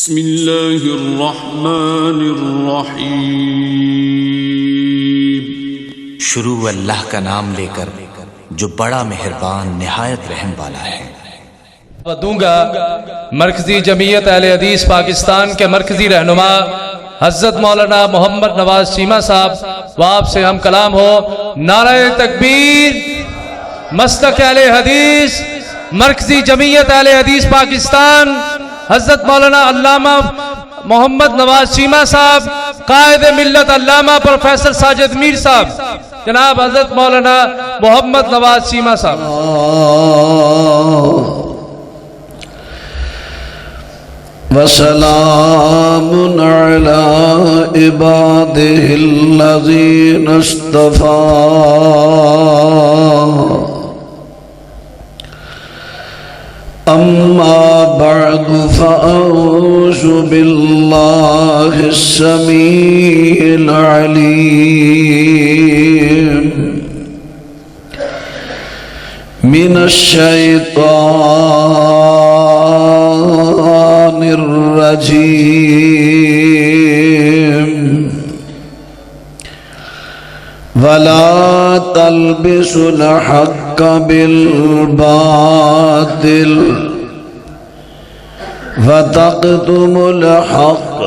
بسم اللہ الرحمن الرحیم۔ شروع اللہ کا نام لے کر جو بڑا مہربان نہایت رحم والا ہے۔ دوں گا مرکزی جمعیت اہل حدیث پاکستان کے مرکزی رہنما حضرت مولانا محمد نواز چیمہ صاحب، وہ آپ سے ہم کلام ہو۔ نعرہ تکبیر، مسلک اہل حدیث، مرکزی جمعیت اہل حدیث پاکستان، حضرت مولانا علامہ محمد نواز چیمہ صاحب، قائد ملت علامہ پروفیسر ساجد میر صاحب، جناب حضرت مولانا محمد نواز چیمہ صاحب۔ وسلام علی عباده الذین اصطفى اما بعد فاعوذ باللہ السمیع العلیم من الشیطان الرجیم ولا تلبسوا الحق بالباطل وتكتموا الحق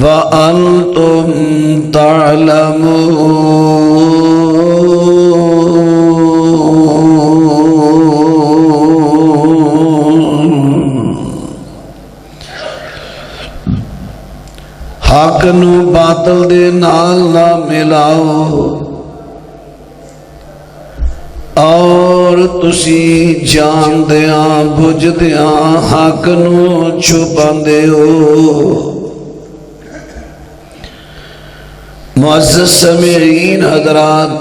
وأنتم تعلمون۔ حق نو باطل دے نال نہ ملاؤ، اور تسی جان دیاں بجھ دیاں حق نو چھپاندے ہو۔ معزز سامعین حضرات،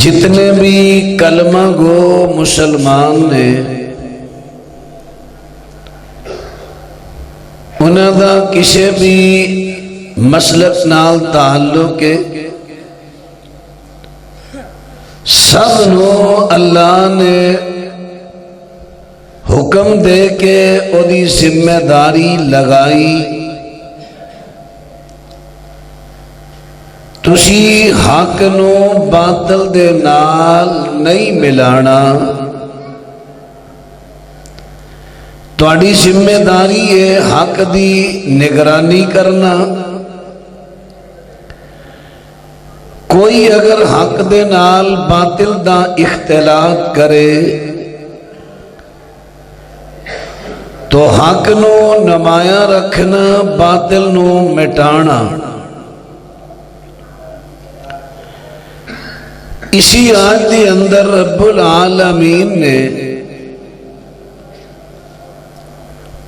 جتنے بھی کلمہ گو مسلمان نے، انہاں دا کسے بھی مسلک نال تعلق ہے، سب نو اللہ نے حکم دے کے اودی ذمہ داری لگائی، تسی حق نو باطل دے نال نہیں ملانا، تواڈی ذمہ داری ہے حق دی نگرانی کرنا۔ کوئی اگر حق دے نال باطل دا اختلاط کرے تو حق نو نمایاں رکھنا، باطل نو مٹانا۔ اسی آیت دے اندر رب العالمین نے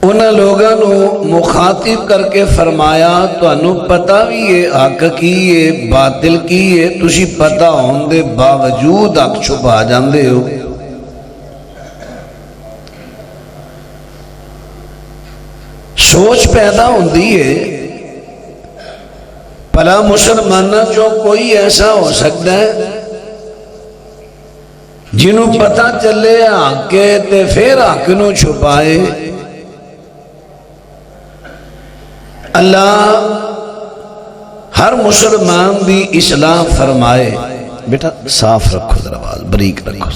انہاں لوگاں نو مخاطب کر کے فرمایا، تانوں پتہ بھی ہے حق کی ہے باطل کی ہے، تسی پتہ ہون دے باوجود حق چھپا جاندے ہو۔ سوچ پیدا ہوندی ہے، بھلا مسلمانہ جو کوئی ایسا ہو سکتا ہے جنہوں پتہ چلے حق کے تے پھر حق نو چھپائے؟ اللہ ہر مسلمان دی اصلاح فرمائے۔ بیٹا صاف رکھو ذرا، آواز بریک رکھو۔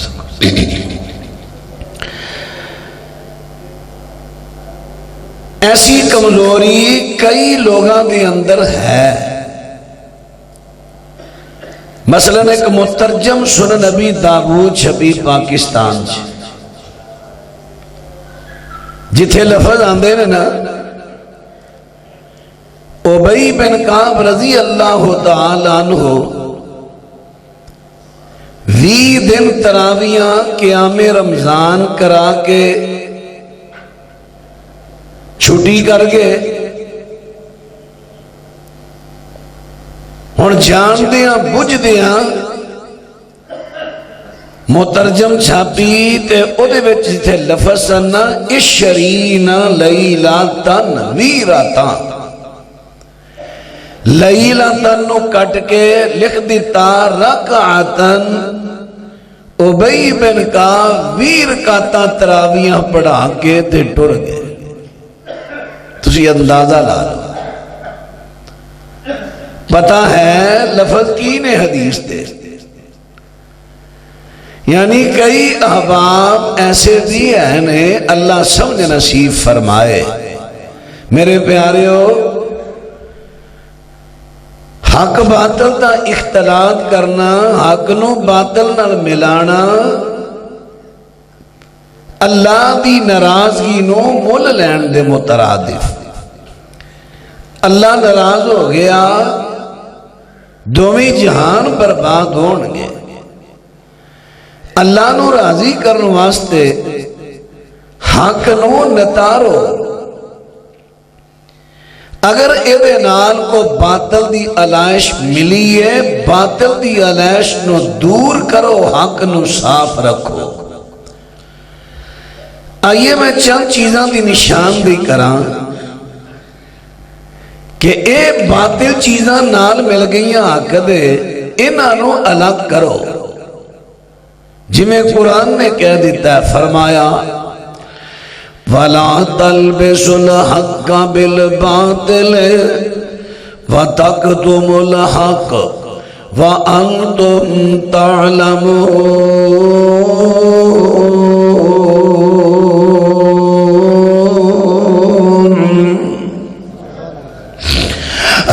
ایسی کمزوری کئی لوگاں دے اندر ہے۔ مثلا ایک مترجم سنن نبی داؤد چھپی پاکستان جتھے لفظ آندے نے نا، ابی بن کعب رضی اللہ تعالی عنہ 20 دن تراویاں قیام رمضان کرا کے چھٹی کر گئے۔ ہن جان دیاں بجھ دیاں مترجم چھاپی تے او دے وچ جتھے لفظ نا عشرین لیلاتن ویراتن، لیلاتن نو کٹ کے لکھ دیتا رکعتن، ابئی بن کعب 20 رکعتاں تراویحاں پڑھا کے تے ٹر گئے. تسی اندازہ لا لو. پتہ ہے لفظ کی نے حدیث دے. یعنی کئی احباب ایسے بھی ہیں اللہ سمجھ نصیب فرمائے. میرے پیاریو، حق باطل دا اختلاط کرنا، حق نو باطل نال ملانا، اللہ دی ناراضگی نو مول لین دے مترادف. اللہ ناراض ہو گیا، دوویں جہان برباد ہون گے. اللہ نو راضی کرن واسطے حق نو نتارو. اگر ایدے نال کو باطل دی علائش ملی ہے، باطل دی علائش نو دور کرو، حق نو صاف رکھو. آئیے میں چند چیزاں دی نشاندہی کراں کہ اے باطل چیزاں نال مل گئیاں حق دے، انہاں نو الگ کرو. جمیں قرآن نے کہہ دیتا ہے، فرمایا وَلَا تَلْبِسُوا الْحَقَّ بِالْبَاطِلِ وَتَكْتُمُوا الْحَقَّ وَأَنْتُمْ تَعْلَمُونَ.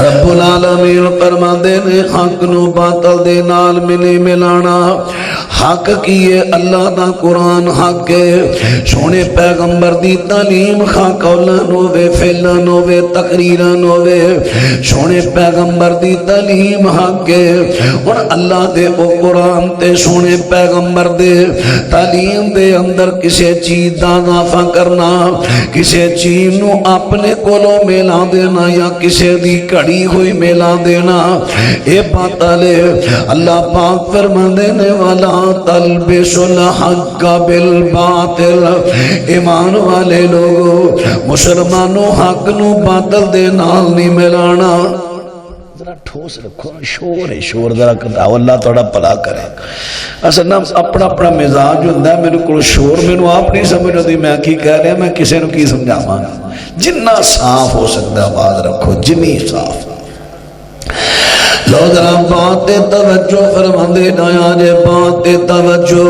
رب العالمین فرماندے نے حق نو باطل دے نال ملی ملانا. حق کیے اللہ دا قرآن حق ہے. سونے پیغمبر دی تعلیم خواہ قولن ہوئے فعلن ہوئے تقریرن ہوئے، سونے پیغمبر دی تعلیم حق ہے. اور اللہ دے او قرآن تے سونے پیغمبر دے تعلیم دے اندر کسے چیز دا اضافہ کرنا، کسے چیز نو اپنے کولو ملا دینا یا کسے دی کڑی ہوئی ملا دینا، اے باطل ہے. اللہ پاک فرماندے نے والا تلبسوا الحق بالباطل. ایمان والے لوگو، مسلمانوں حق نو باطل دے نال نہیں ملانا. ذرا ٹھوس رکھو، شور ہے، شور ذرا کٹاؤ، اللہ تھوڑا بھلا کرے. اصل نا اپنا اپنا مزاج ہوتا ہے. میرے کو شور مینو آپ نہیں سمجھ رہی میں کی کہہ رہا، میں کسی نو کی سمجھاواں. جنہ صاف ہو سکتا آواز رکھو، جنی صاف. لو ذرا بات توجہ فرماندے نایا جے بات توجہ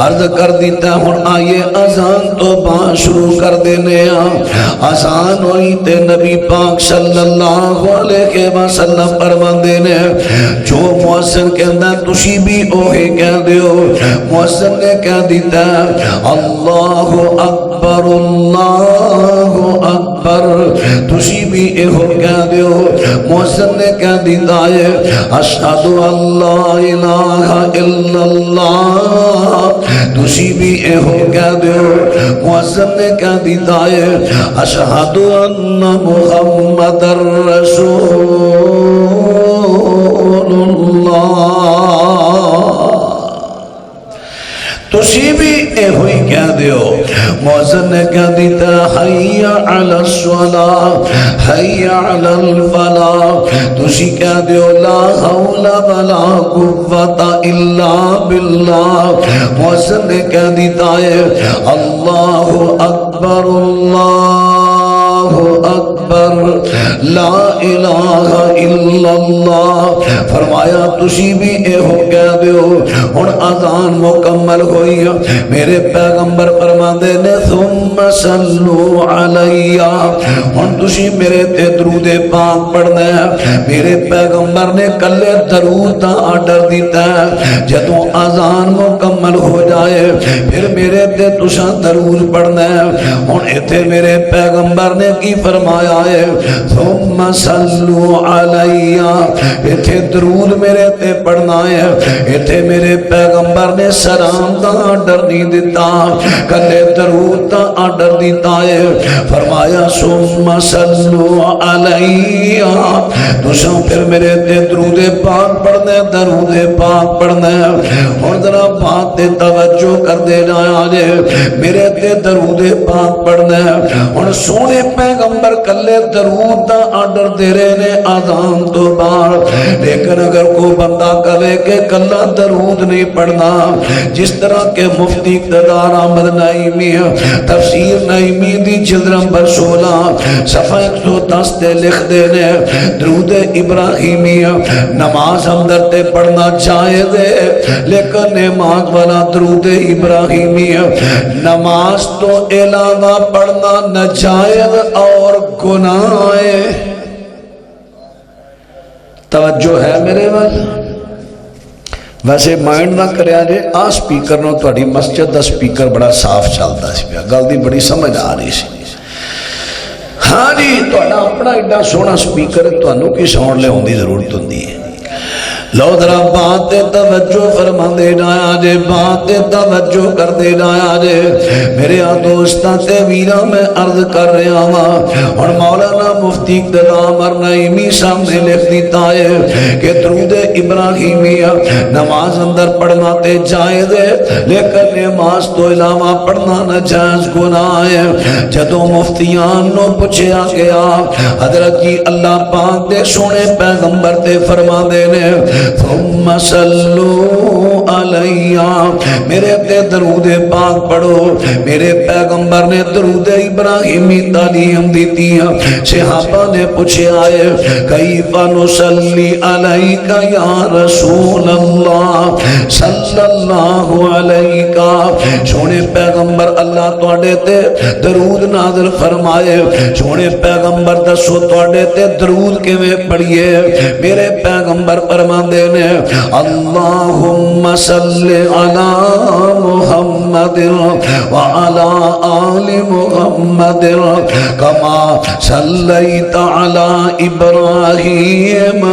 عرض کر دیتا ہوں. آئیے اذان تو بات شروع کر دینے. اذان ہوئی تے نبی پاک صلی اللہ علیہ وسلم فرماندے نے جو مؤذن کہندا تسی بھی اوہی کہہ دیو. مؤذن نے کہہ دیتا اللہ اکبر اللہ اکبر، تسی بھی ایہو کہہ دیو. مؤذن نے کہہ دیتا ہے اشہدو اللہ الہ الا اللہ، تسی بھی ایہو کہہ دیو. مؤذن نے کہہ دیتا ہے اشہدو ان محمد رسول اللہ، تسی بھی اے ہوئی کہہ دیو. مؤذن نے کہہ دیتا حی علی الصلاۃ حی علی الفلاح، تسی کہہ دیو لا حول ولا قوت الا باللہ. مؤذن نے کہہ دیتا ہے اللہ اکبر اللہ اکبر لا الہ الا اللہ. فرمایا تسی بھی ایہو کہہ دیو. ہن اذان مکمل ہوئی. میرے پیغمبر فرماندے نے ثم صلو علی، ہن تسی میرے تے درود پاک پڑھنا ہے. میرے پیغمبر نے کلے درود دا آرڈر دیتا ہے. جدوں اذان مکمل ہو جائے پھر میرے تے تساں درود پڑھنا ہے. ہن ایتھے میرے پیغمبر نے کی فرمایا ہے ثم صلو علی، ایتھے درود میرے تے پڑھنا ہے. ایتھے میرے پیغمبر نے سلام دا آرڈر نہیں دیتا، کلے درود دا آرڈر دیتا ہے. فرمایا ثم صلو علی، تساں پھر میرے تے درود پاک پڑھنا، درود پاک پڑھنا. اور ذرا بات تے توجہ کر دے جایا جے، میرے تے درود پاک پڑھنا. اور سونے پیغمبر کلے کلے درود دا آرڈر دے رہے نے آذان تو بعد، لیکن اگر کوئی بندہ کہے کہ کلا درود نہیں پڑھنا، جس طرح کہ مفتی اقتدار احمد نعیمی تفسیر نعیمی دی جلد نمبر 16 صفحہ 110 تے لکھ دینے، درود ابراہیمی نماز اندر تے پڑھنا جائز ہے، لیکن نماز والا درود ابراہیمی نماز تو علاوہ پڑھنا ناجائز اور گناہ ہے۔ توجہ ہے میرے وال؟ ویسے مائنڈ نہ کرے آجے آ سپیکر نو تہاڈی مسجد دا سپیکر بڑا صاف چلتا سی پیا، گل دی بڑی سمجھ آ رہی سی۔ ہاں جی تہاڈا اپنا ایڈا سونا سپیکر تانوں کی ساؤنڈ لے ہوندی ضرورت ہوندی ہے۔ لو ذرا بات توجہ فرما دے جایا جے، بات توجہ کر دے جایا جے میرے دوستاں تے ویراں، میں عرض کر رہا ہاں اور مولانا مفتی اقتدار نعیمی سامنے لکھ دیتا ہے کہ درود ابراہیمی نماز اندر پڑھنا تے جائز ہے، لیکن نماز تو علاوہ پڑھنا ناجائز گناہ ہے۔ جدوں مفتیان نو پوچھا گیا، حضرت جی اللہ پاک دے سونے پیغمبر تے فرما دے نے ثم صلو علیہ، میرے تے درود پاک پڑھو۔ میرے پیغمبر نے درود ابراہیمی تعلیم دیتی ہے۔ صحابہ نے پوچھا ہے کیف نصلی علیک یا رسول اللہ صلی اللہ علیہ، سونے پیغمبر اللہ تواڈے تے درود نازل فرمائے، سونے پیغمبر دسو تواڈے تے درود کیویں پڑھیے؟ میرے پیغمبر فرماندے نے اللہم صلی علی محمد وعلی آل محمد کما صلیت علی ابراہیم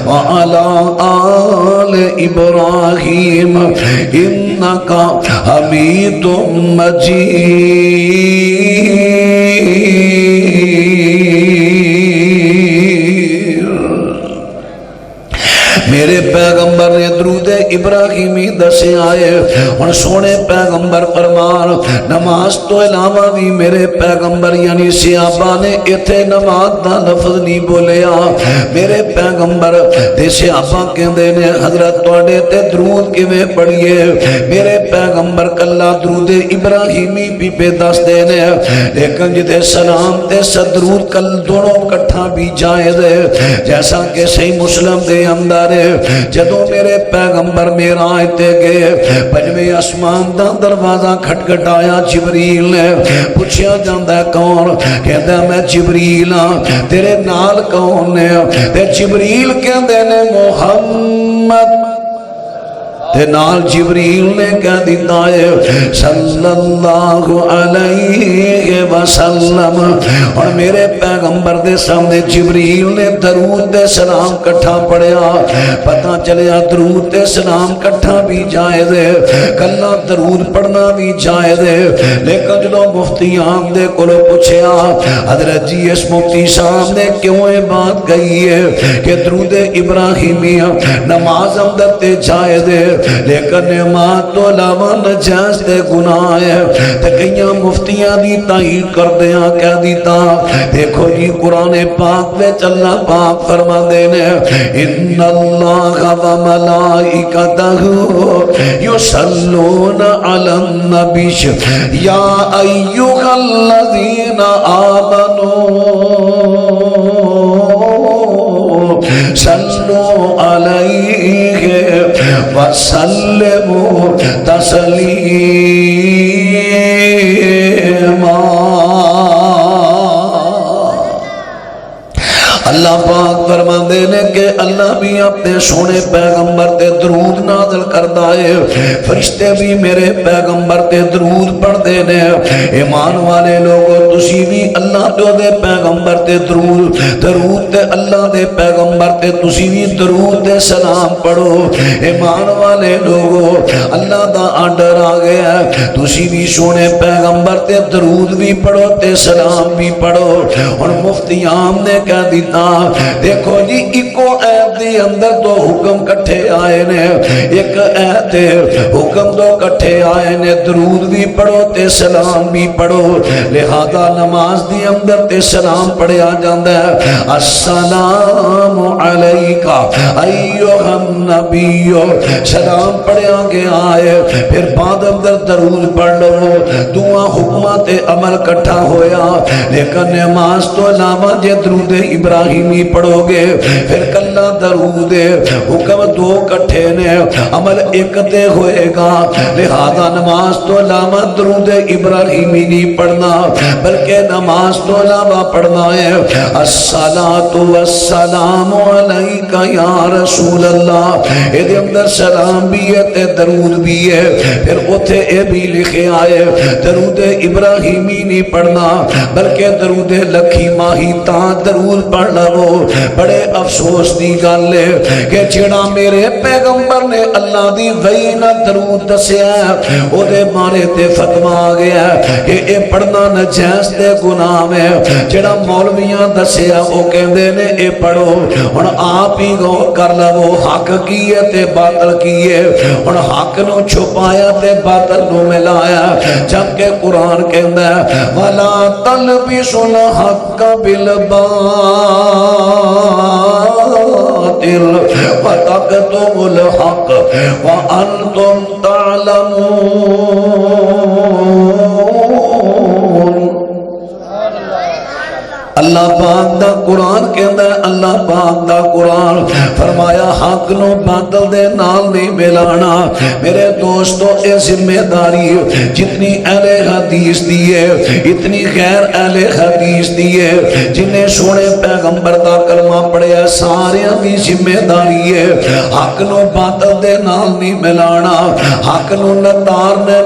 وعلی آل ابراہیم انکا حمید مجید۔ میرے پیغمبر نے درود ابراہیمی دسے آئے، اور سونے پیغمبر فرمان نماز تو علاوہ بھی میرے پیغمبر یعنی صحابہ نے اتھے نماز دا لفظ نہیں بولیا۔ میرے پیغمبر دے صحابہ کہندے نے حضرت تواڈے تے درود کیویں پڑھیے؟ میرے پیغمبر کلا درود ابراہیمی بھی پہ دس دے نے، لیکن جدے سلام تے درود کل دونوں کٹھا بھی جائز ہے، جیسا کہ صحیح مسلم دے اندر جدوں میرے پیغمبر معراج تے گئے، پنجویں آسمان دا دروازہ کھٹکھٹایا، جبریل نے پوچھا جاندا ہے کون؟ کہندا میں جبریل ہاں، تیرے نال کون نے؟ تے جبریل کہندے نے محمد، تے نال جبریل نے کہہ دیتا ہے صلی اللہ علیہ وسلم، اور میرے پیغمبر دے سامنے جبریل نے درود دے سلام کٹھا پڑھیا۔ پتہ چلیا درود دے سلام کٹھا بھی جائز ہے، کلا درود پڑھنا بھی جائز ہے، لیکن جدوں مفتی عام دے کولوں پوچھیا حضرت جی اس مفتی صاحب نے کیوں یہ بات کہی ہے کہ درود ابراہیمی نماز اندر تے جائز ہے، لیکن نماز تو علاوہ نجائز تے گناہ ہے؟ تے کئیاں مفتیاں دی تائید کردیاں کہہ دیتا دیکھو جی قرآن پاک وچ اللہ پاک فرما دے نے ان اللہ و ملائکتہ یصلون علی النبی یا ایھا الذین آمنوا صلو علیہ وسلموا تسلیما۔ اللہ پاک فرماندے نے کہ اللہ بھی اپنے سونے پیغمبر تے درود نازل کردا ہے، فرشتے بھی میرے پیغمبر تے درود پڑھتے نے۔ ایمان والے لوگو تسی بھی اللہ دے پیغمبر تے درود تے اللہ دے پیغمبر تے تسی بھی درود تے سلام پڑھو۔ ایمان والے لوگو اللہ دا آرڈر آ گیا ہے، تسی بھی سونے پیغمبر تے درود بھی پڑھو تے سلام بھی پڑھو۔ اور مفتی عام نے کہہ دیتا دیکھو جی ایکو ایت دی اندر دو حکم کٹھے آئے نے، ایک ایت حکم دو کٹھے آئے نے درود بھی پڑھو تے سلام بھی پڑھو، لہذا نماز دی اندر تے سلام پڑھیا جاندا ہے، السلام علیکہ ایھا النبی، سلام پڑھیا گیا ہے، پھر بعد اندر درود پڑھ لو، دعا حکمات عمل کٹھا ہویا، لیکن نماز تو علاوہ جے درود ابراہیمی پڑھو گے پھر کلا درود حکم دو کٹھے نے، عمل ایک تے ہوئے گا، لہذا نماز تو علاوہ درود ابراہیمی نہیں پڑھنا بلکہ نماز تو علاوہ پڑھنا ہے الصلاۃ والسلام علیک یا رسول اللہ، یہ اندر سلام بھی ہے تے درود بھی ہے، پھر اتھے اے بھی لکھے آئے درود ابراہیمی نہیں پڑھنا بلکہ درود لکھی ماہی تاں درود پڑھ لو۔ بڑے افسوس دی گل ہے کہ جڑا میرے پیغمبر نے اللہ دی وحی نال درود دسیا او دے بارے تے فتوا آ گیا کہ اے پڑھنا نجائز تے گناہ ہے، جڑا مولویاں دسیا او کہندے نے اے پڑھو، ہن آپ ہی غور کر لو حق کی ہے تے باطل کی ہے، ہن حق نو چھپایا تے باطل نو ملایا، جبکہ قرآن کہندا ہے وَلَا تَلْبِسُوا الْحَقَّ بِالْبَاطِلِ وَتَكْتُمُوا الْحَقَّ وَأَنْتُمْ تَعْلَمُونَ۔ اللہ پاک دا قرآن کہندا ہے، اللہ پاک دا قرآن فرمایا حق نو باطل دے نال نہیں ملانا۔ میرے دوستو اے ذمہ داری جتنی اہل حدیث دی ہے اتنی غیر اہل حدیث دی ہے، جنہیں سونے پیغمبر دا کلمہ پڑھیا سارے دی ذمہ داری ہے حق نو باطل دے نال نہیں ملانا، حق نو نتارنا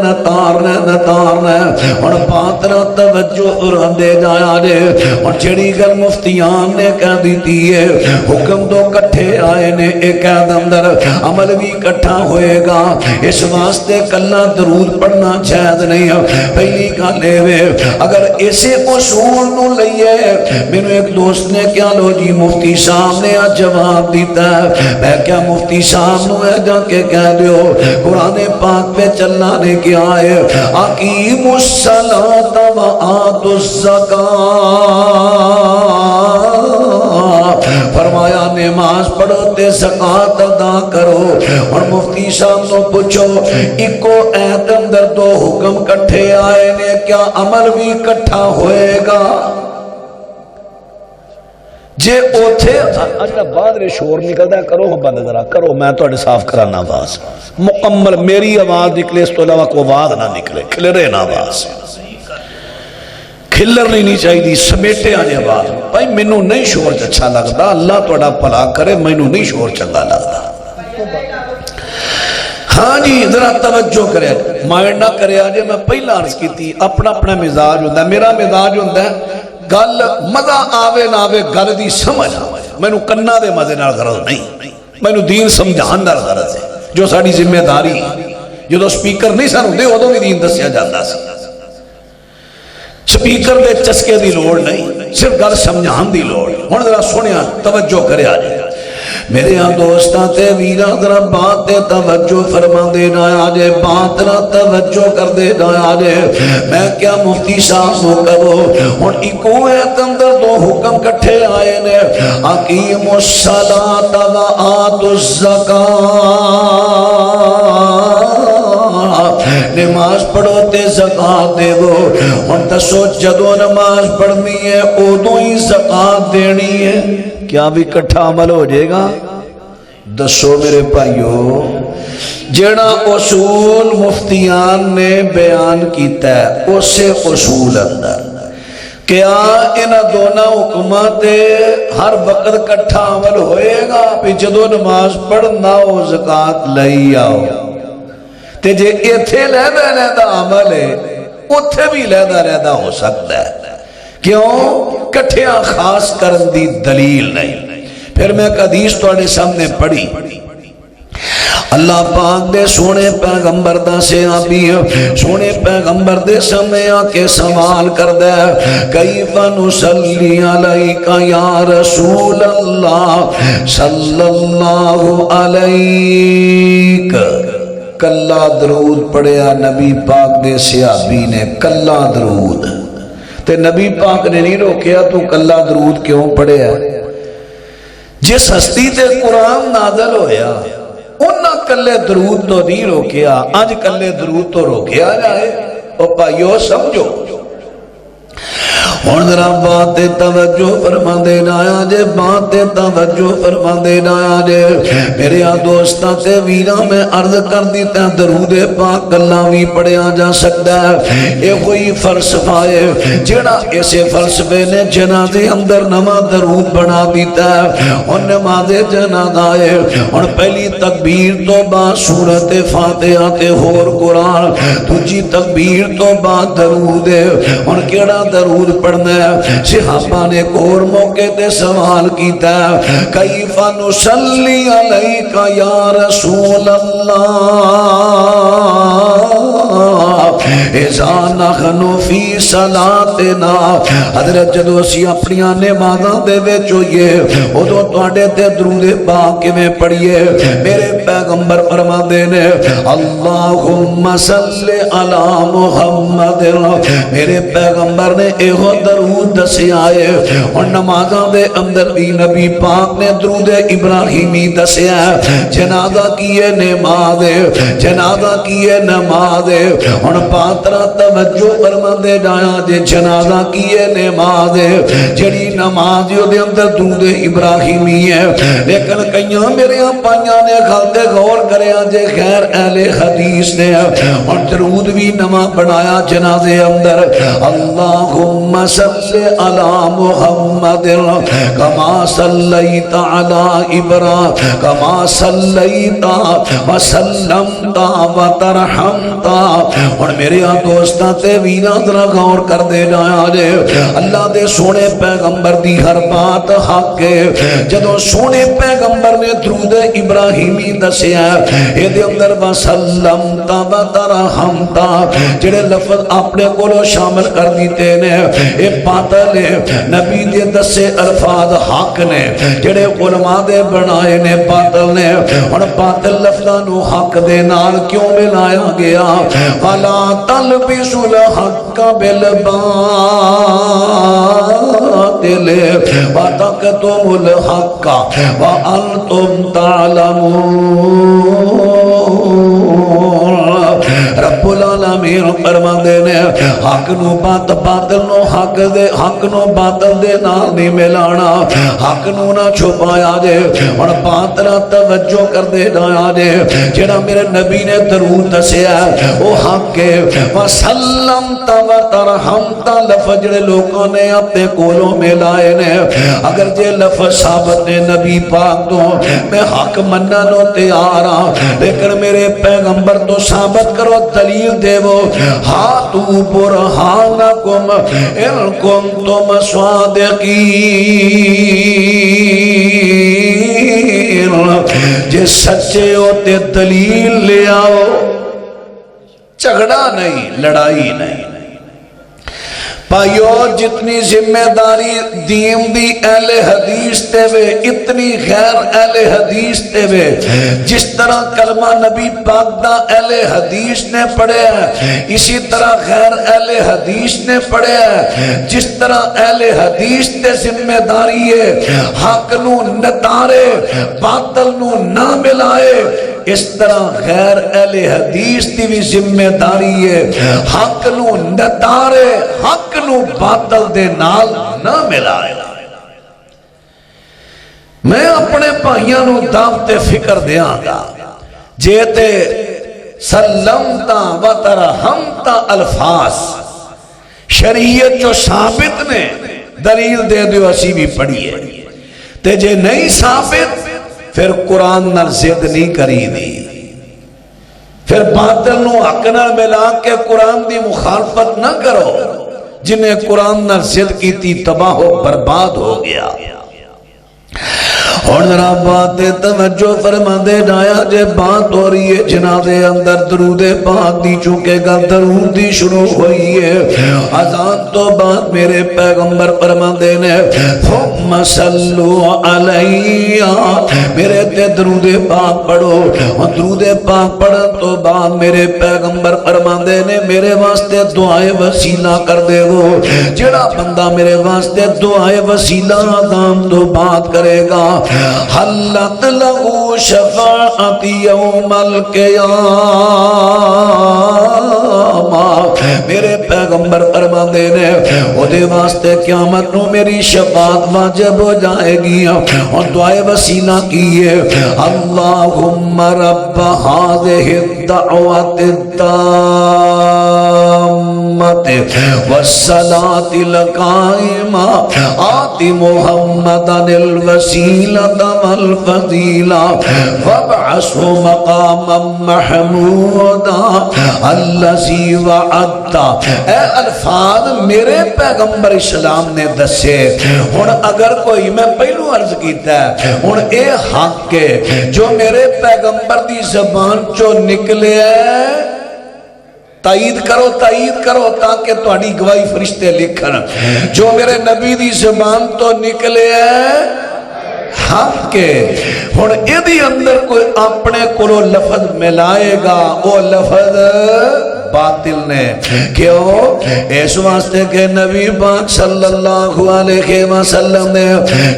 اور باطل توجہ اراندے جایا جے، اور جڑی گل مفتیان نے کہہ دیتی ہے حکم دو کٹھے آئے نے ایک اندر عمل بھی کٹھا ہوئے گا، اس واسطے کلا درود پڑھنا جائز نہیں ہے۔ پہلی گل ہے اگر اسے اصول نو لئیے، میں ایک دوست نے کیا لو جی مفتی صاحب نے جواب دیتا ہے، میں کیا مفتی صاحب نو ہے جا کے کہہ دیو قرآن پاک پہ چلنا نے کیا ہے اقیموا الصلاۃ وآتوا الزکاۃ، فرمایا نماز پڑھو تے زکات ادا کرو، اور مفتی صاحب نو پوچھو ایکو ایت اندر دو حکم کٹھے آئے نے کیا عمل بھی کٹھا ہوئے گا؟ جے اوتھے اچھا بعد رے شور نکلدا ہے کرو بند ذرا کرو، میں تواڈے صاف کرانا آواز مکمل میری آواز نکلے، اس تو علاوہ کوئی آواز نہ نکلے، کھلرے نہ آواز، کھلر نہیں چاہیے سمیٹے آنے آواز۔ بھائی مینوں نہیں شور اچھا لگتا، اللہ تہاڈا بھلا کرے، مینوں نہیں شور چنگا لگتا۔ ہاں جی ذرا توجہ کرے، مائنڈ نہ کرے آجے، میں پہلا عرض کی تھی اپنا اپنا مزاج ہوتا ہے، میرا مزاج ہوتا ہے گل مزہ آوے نہ آوے گل دی سمجھ، مینوں کنا دے مزے نال غرض نہیں، مینوں دین سمجھان نال غرض ہے، جو ساڈی ذمہ داری جدوں سپیکر نہیں سن ہوندے ادوں بھی دین دسیا جاندا سی، سپیکر دے چسکے دی لوڑ نہیں، صرف گل سمجھان دی لوڑ۔ ہن ذرا سنیا توجہ کرے آجے میرے دوستاں تے ویراں ذرا بات تے توجہ فرما دے نہ آجے، بات نہ توجہ کر دے نہ آجے، میں کیا مفتی صاحب نو کہو ہن اکو ایت اندر دو حکم کٹھے آئے نے اقیموا الصلاۃ وآتوا الزکاۃ، نماز پڑھو تے زکات دے دو۔ ہن دسو جدو نماز پڑھنی ہے ادو ہی زکات دینی ہے، کیا بھی کٹھا عمل ہو جائے گا؟ دسو میرے بھائیو، جڑا اصول مفتیان نے بیان کیتا ہے اسے اصول اندر کیا ان دونوں حکمات ہر وقت کٹھا عمل ہوئے گا؟ پھر جدو نماز پڑھنا ہو زکات لئی آؤ، تے جے ایتھے لہدا عمل ہے اتھے بھی لہدا ہو سکتا ہے، کیوں؟ کٹھیاں خاص کرن دی دلیل نہیں۔ پھر میں ایک حدیث تواڈے سامنے پڑھی، اللہ پاک دے سونے پیغمبر دا صحابی سونے پیغمبر دے سامنے آ کے سوال کردا ہے کیف نصلی علیک یا رسول اللہ صلی اللہ علیک، کلا درود پڑھیا نبی پاک دے صحابی نے، کلا درود، تے نبی پاک نے نہیں روکیا تو کلا درود کیوں پڑھیا؟ جس ہستی تے قرآن نازل ہویا انہاں کلے درود تو نہیں روکیا، آج کلے درود تو روکیا جائے؟ او بھائیو سمجھو، ہن ذرا بات توجہ فرما دینا جے، بات توجہ فرما دینا جے میرے دوستاں تے ویراں، میں عرض کر دیتا درود پاک کلا بھی پڑھیا جا سکتا ہے۔ یہ کوئی فلسفہ ہے جڑا اسے فلسفے نے جنازے اندر نواں درود بنا دیتا ہے۔ اور نماز جنازہ ہے، اور پہلی تکبیر تو بعد سورۃ فاتحہ تے ہور قرآن، دوجی تکبیر تو بعد درود ہے۔ اور کیڑا درود پڑھنا ہے؟ صحابہ نے ایک اور موقع تے سوال کیتا ہے، کیف نصلی علیک یا رسول اللہ اذا نحن فی صلاتنا، حضرت جدو اسی اپنی نمازاں دے وچ ہوئیے ادو تواڈے تے درود پاک کیویں پڑھیے؟ میرے پیغمبر فرماندے نے اللہم صلی علی محمد، میرے پیغمبر نے ایہو درود دسیا ہے۔ اور نمازاں دے اندر بھی نبی پاک نے درود ابراہیمی دسیا ہے۔ جنازہ کیے نماز، جنازہ کیے نماز، اور پاترا توجہ فرماندے جایا جے جنازہ کیے نماز، جڑی نماز دے اندر درود ابراہیمی ہے، لیکن کئیاں میرے پائیاں نے غلط غور کریا جے خیر اہل حدیث نے اور درود بھی نواں بنایا جنازے اندر، اللہم صلی علی محمد کما صلیت علی ابراہیم کما صلیت وسلمت وترحمت۔ اور میرے دوستاں تے ویراں ذرا غور کر دے جایا جے، اللہ دے سونے پیغمبر دی ہر بات حق ہے۔ جدوں سونے پیغمبر نے درود ابراہیمی دسیا اے دے اندر وسلمت وترحمت جڑے لفظ اپنے کولوں شامل کر دیتے نے، اے باطل ہے۔ نبی دے دسے الفاظ حق نے، جڑے علماء دے بنائے نے باطل نے۔ اور باطل لفظاں نو حق دے نال کیوں ملایا گیا؟ فلا تلبسوا الحق بالباطل وتكتموا الحق وانتم تعلمون۔ رب العالمین فرماندے نے حق نو باطل نو حق نو باطل دے نال نہیں ملانا، حق نو نہ چھپایا جے۔ اور باطل توجہ کر دے جایا جے، جڑا میرے نبی نے درود دسیا او حق ہے۔ وسلمت وترحمت لفظ جڑے لوگوں نے اپنے کولوں ملائے نے، اگر جے لفظ ثابت نے نبی پاک تو میں حق منن نو تیار ہاں، لیکن میرے پیغمبر تو ثابت کرو، دلیل دیو، ہاتھو برہانکم ان کنتم صادقین، جے سچے ہوتے دلیل لے آؤ، جھگڑا نہیں، لڑائی نہیں۔ بھائیو جتنی ذمہ داری دین دی اہل حدیث تے وے، اتنی غیر اہل حدیث تے وے۔ جس طرح کلمہ نبی پاک دا اہل حدیث نے پڑھے ہے، اسی طرح غیر اہل حدیث نے پڑھے ہے۔ جس طرح اہل حدیث تے ذمہ داری ہے حق نو نتارے باطل نو نہ ملائے، اس طرح غیر اہل حدیث دی بھی ذمہ داری ہے حق نو نتارے، حق نو باطل دے نال نہ ملائے۔ میں اپنے بھائیاں نو دعوت فکر دیاں گا، جے تے سلمتا و ترحمتا الفاظ شریعت جو ثابت نے دلیل دے دیو، اسی بھی پڑھیے۔ تے جے نہیں ثابت پھر قرآن نال ضد نہیں کری دی، پھر باطل نو حق نال ملا کے قرآن دی مخالفت نہ کرو۔ جنہیں قرآن نال ضد کی تھی تباہ و برباد ہو گیا۔ اور ذرا بات توجہ فرما دے جایا جے بات ہو رہی ہے جنہ دے اندر درود پاک دی چونکہ گل درود دی شروع ہوئی ہے اذان تو بعد میرے پیغمبر فرما دے نے ثم صلو علیہ میرے تے درود پاک پڑھو اور درود پاک پڑھن تو بعد میرے پیغمبر فرما دے نے میرے واسطے دعائے وسیلہ کر دے وہ جڑا بندہ میرے واسطے دعائے وسیلہ آدم تو بات کرے گا حلت لہو شفاعت یوم القیامہ میرے پیغمبر فرما دے نے وہ دے واسطے قیامت نو میری شفاعت واجب ہو جائے گی اور دعائے وسیلہ کیے اللہم رب هذه الدعوت التامت والصلاة القائمة آت محمدا الوسیلة والفضیلة وابعثه مقاما محمودا الذی وعدتا اے الفاظ میرے پیغمبر اسلام نے دسے ہن اگر کوئی میں پہلو عرض کیتا ہے ہن اے حق کے جو میرے پیغمبر دی زبان چو نکلے ہے تائید کرو تاکہ تہاڈی گواہی فرشتے لکھن جو میرے نبی دی زبان تو نکلے ہے حق کے ہن ایدی اندر کوئی اپنے کولو لفظ ملائے گا وہ لفظ باطل نے کیوں اس واسطے کہ نبی پاک صلی اللہ علیہ وسلم نے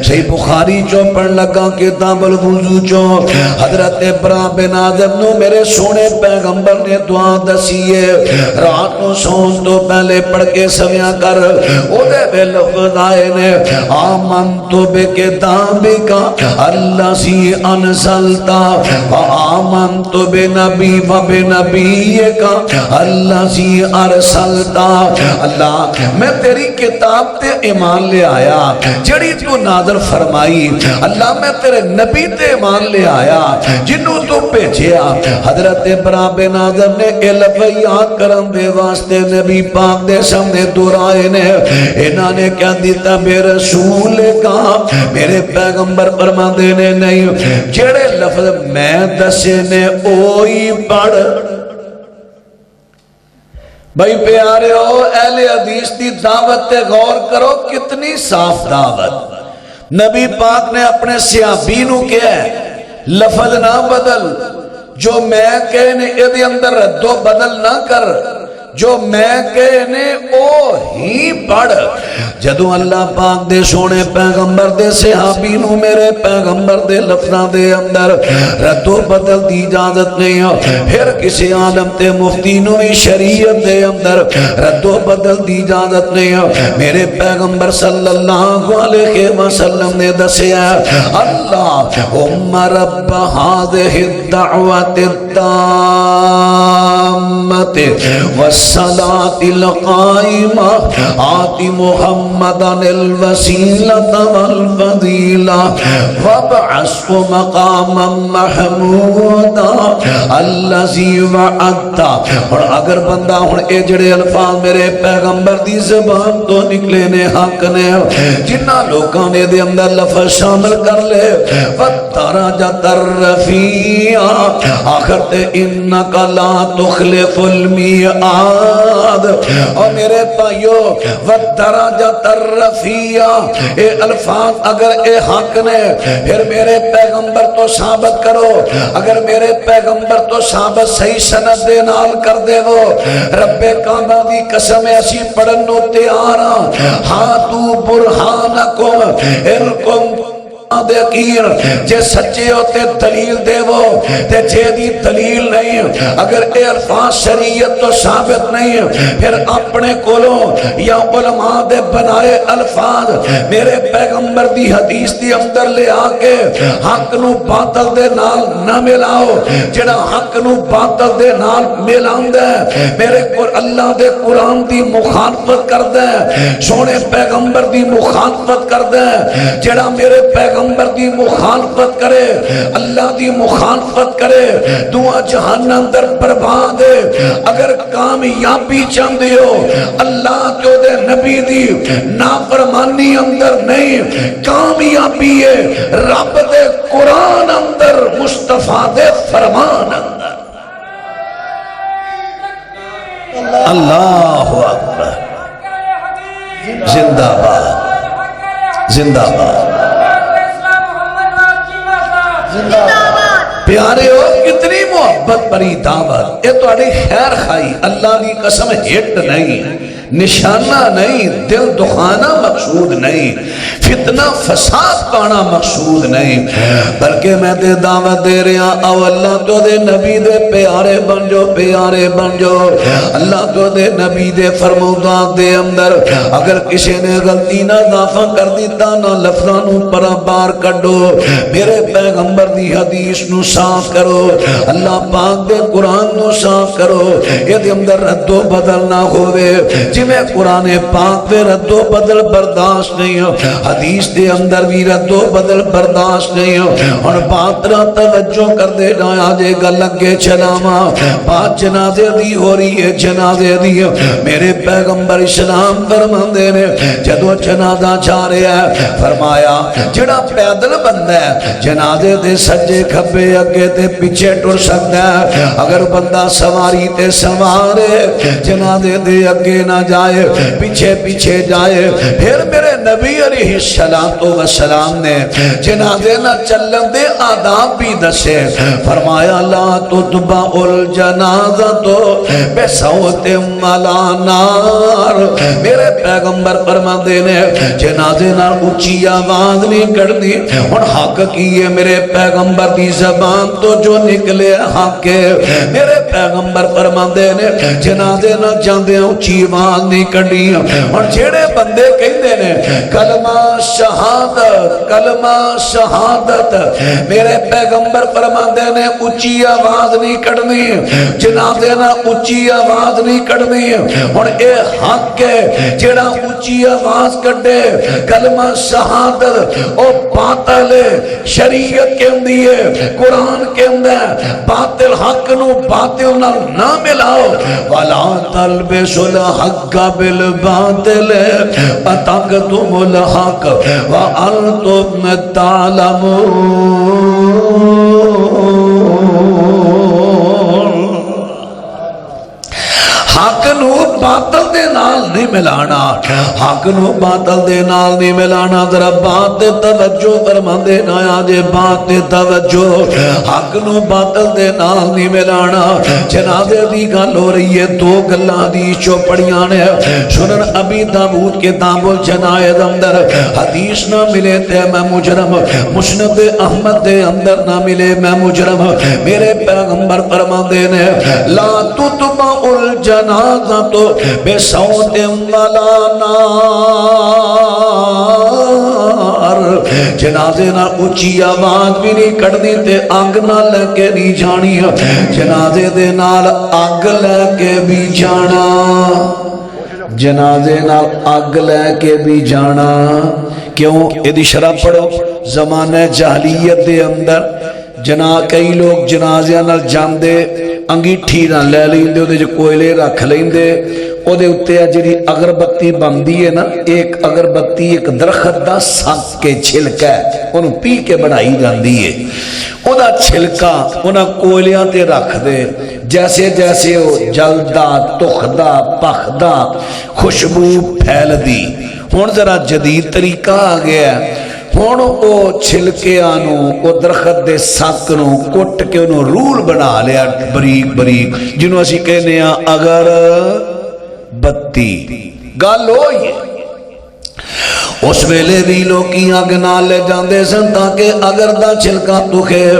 صحیح بخاری چو پڑھ لگا کتاب الوضو چو حضرت برا بن آدم نو میرے سونے پیغمبر نے دعا دسیے رات نو سون تو پہلے پڑھ کے سویا کر او دے بے لفظ آئے نے آمنتو بے کتابکا اللہ سی انزلتا آمنتو بے نبی و بے نبیکا اللہ سی ارسلتا اللہ میں تیری کتاب تے ایمان لے آیا جڑی تو نازل فرمائی اللہ میں تیرے نبی تے ایمان لے آیا جنہوں تو بھیجیا حضرت برا بن آدم نے اے لفظ یاد کرن دے واسطے نبی پاک دے سامنے دورائے نے انہاں نے کیا دیتا بے رسول کا میرے پیغمبر فرما دینے نہیں جڑے لفظ میں دسے نے اوئی پڑھ بھائی پیارے ہو اہل حدیث دی دعوت تے غور کرو کتنی صاف دعوت نبی پاک نے اپنے صحابی نو کیا ہے لفظ نہ بدل جو میں کہنے ادھے اندر رد و بدل نہ کر جو میں کہنے او ہی پڑھ جدو اللہ پاک دے سونے پیغمبر دے صحابی نو میرے پیغمبر دے لفظاں دے اندر رد و بدل دی اجازت نہیں ہو پھر کسی عالم تے مفتی نو بھی شریعت دے اندر رد و بدل دی اجازت نہیں ہو میرے پیغمبر صلی اللہ علیہ وسلم نے دسیا اللہم رب هذه الدعوت التامت والصلاة القائمة آت محمدا الوسیلة والفضیلة وابعثه مقاما محمودا الذی وعدتا اور اگر بندہ ہن اے جڑے الفاظ میرے پیغمبر دی زبان تو نکلے نے حق نے جنہ لوکاں نے دے اندر لفظ شامل کر لے وَالدَّرَجَةَ الرَّفِيعَ آخر تے اِنَّكَ لَا تُخْلِفُ الْمِيعَادِ اور میرے بھائیو وَالدَّرَجَةَ الرَّفِيعَ اے الفاظ اگر اے حق نے پھر میرے پیغمبر تو ثابت کرو اگر میرے پیغمبر تو ثابت صحیح سند دے نال کر دے وہ رب کعبہ دی قسم ایسی پڑھن نو تیار ہاتھو برہانکم ارکم دیکھیر جے سچے ہوتے دلیل دے وہ تے جے دی دلیل نہیں اگر اے الفاظ شریعت تو ثابت نہیں پھر اپنے کولوں یا علماء دے بنائے الفاظ میرے پیغمبر دی حدیث دی اندر لے آکے حق نو باطل دے نال نہ ملاؤ جڑا حق نو باطل دے نال ملاؤں دے میرے اللہ دے قرآن دی مخالفت کر دے سونے پیغمبر دی مخالفت کر دے جڑا میرے پیغمبر پیغمبر دی مخالفت کرے اللہ دی مخالفت کرے دعا جہان اندر برباد ہے اگر کامیابی چاہتے ہو اللہ تو دے نبی دی نافرمانی اندر نہیں کامیابی ہے رب دے قرآن اندر مصطفیٰ دے فرمان اندر اللہ اکبر زندہ باد زندہ باد پیارے ہو کتنی محبت بری دعوت یہ تو خیر خائی اللہ کی قسم ہٹ نہیں نشانہ نہیں دل دکھانا مقصود نہیں فتنہ فساد پانا مقصود نہیں بلکہ میں دے دعوت دے رہا او اللہ تو دے نبی دے پیارے بن جو پیارے بن جو اللہ تو دے نبی دے فرمودات دے اندر اگر کسی نے غلطی نہ اضافہ کر دیتا نہ لفظانوں پر بار کڈو میرے پیغمبر دی حدیث نو صاف کرو اللہ پاک دے قرآن نو صاف کرو یہ دے اندر رد و بدل نہ ہوئے جی میں قرآن پاک پہ رد و بدل برداشت نہیں ہو حدیث دے اندر بھی رد و بدل برداشت نہیں ہو اور بات رہا توجہ کر دے جایا جے گا لگے چلاما بات جنازے دی ہو رہی ہے جنازے دی میرے پیغمبر اسلام فرماندے نے جدو جنازہ جا رہے ہیں فرمایا جڑا پیدل بندہ ہے جنازے دے سجے کھبے اگے تے پیچھے ٹر سکتا ہے اگر بندہ سواری تے سوارے جنازے دے اگے نہ جائے پیچھے پیچھے جائے پھر میرے نبی علیہ السلام نے جنازے نہ چلن دے آداب بھی دسے فرمایا لا تتبع الجنازہ تو بے صوت ملا نار میرے پیغمبر فرماندے نے جنازے نہ اونچی آواز نہیں کرنی اور حق کیے میرے پیغمبر دی زبان تو جو نکلے حق ہے میرے پیغمبر فرماندے نے جنازے نہ جاندے اونچی آواز نہیں کرنی اور جیڑے بندے کہندے نے کلمہ شہادت میرے پیغمبر فرماندے نے اونچی آواز نہیں کرنی جنازے نہ اونچی آواز نہیں کرنی اور اے حق ہے جیڑا اونچی آواز کڈے کلمہ شہادت او باطل ہے شریعت کہندی ہے قرآن کہندا ہے باطل حق نو باطل نال نہ ملاؤ ولا تلبسوا الحق بالباطل فتکتم الحق وانتم تعلمون حق نو باطل دے نال نہیں ملانا حق نو باطل دے نال نہیں ملانا ذرا بات توجہ فرما دے نایا جے بات توجہ حق نو باطل دے نال نہیں ملانا جنازے دی گل ہو رہی ہے دو گلاں دی چوپڑیاں نے سنن ابی داؤد کتاب الجنائز اندر حدیث نہ ملے تے میں مجرم مسند احمد دے اندر نہ ملے میں مجرم میرے پیغمبر فرماندے نے لا تتبع الجنازہ تو بے صوت ولا نار جنازے نہ اونچی آواز بھی نہیں کڑنی تے آگ نہ لے کے نہیں جانی جنازے دے نال آگ لے کے بھی جانا جنازے نال آگ لے کے بھی جانا کیوں یہ شرح پڑھو زمانہ جاہلیت دے اندر کئی لوگ جنازیاں نال جاندے انگیٹھی نہ لے لیندے او دے جو کوئلے رکھ لیندے او دے اتے جڑی اگربتی بندی ہے نا ایک اگربتی ایک درخت دا سک کے چھلکا ہے انہوں پی کے بڑھائی جاندی ہے او دا چھلکا انہاں کوئلیاں تے رکھ دے جیسے جیسے او جلدا تخدا پخدا خوشبو پھیل دی ہون ذرا جدید طریقہ آ گیا ہے ہون او چھلکے آنو او درخت دے سک نو کٹ کے انہوں رول بنا لیا بریک بریک جنہوں اسی کہنے ہیں اگر بتی گل ہوئی اس ویلے بھی لوگی آگ نال لے جاندے سن تاکہ اگر دا چھلکا دکھے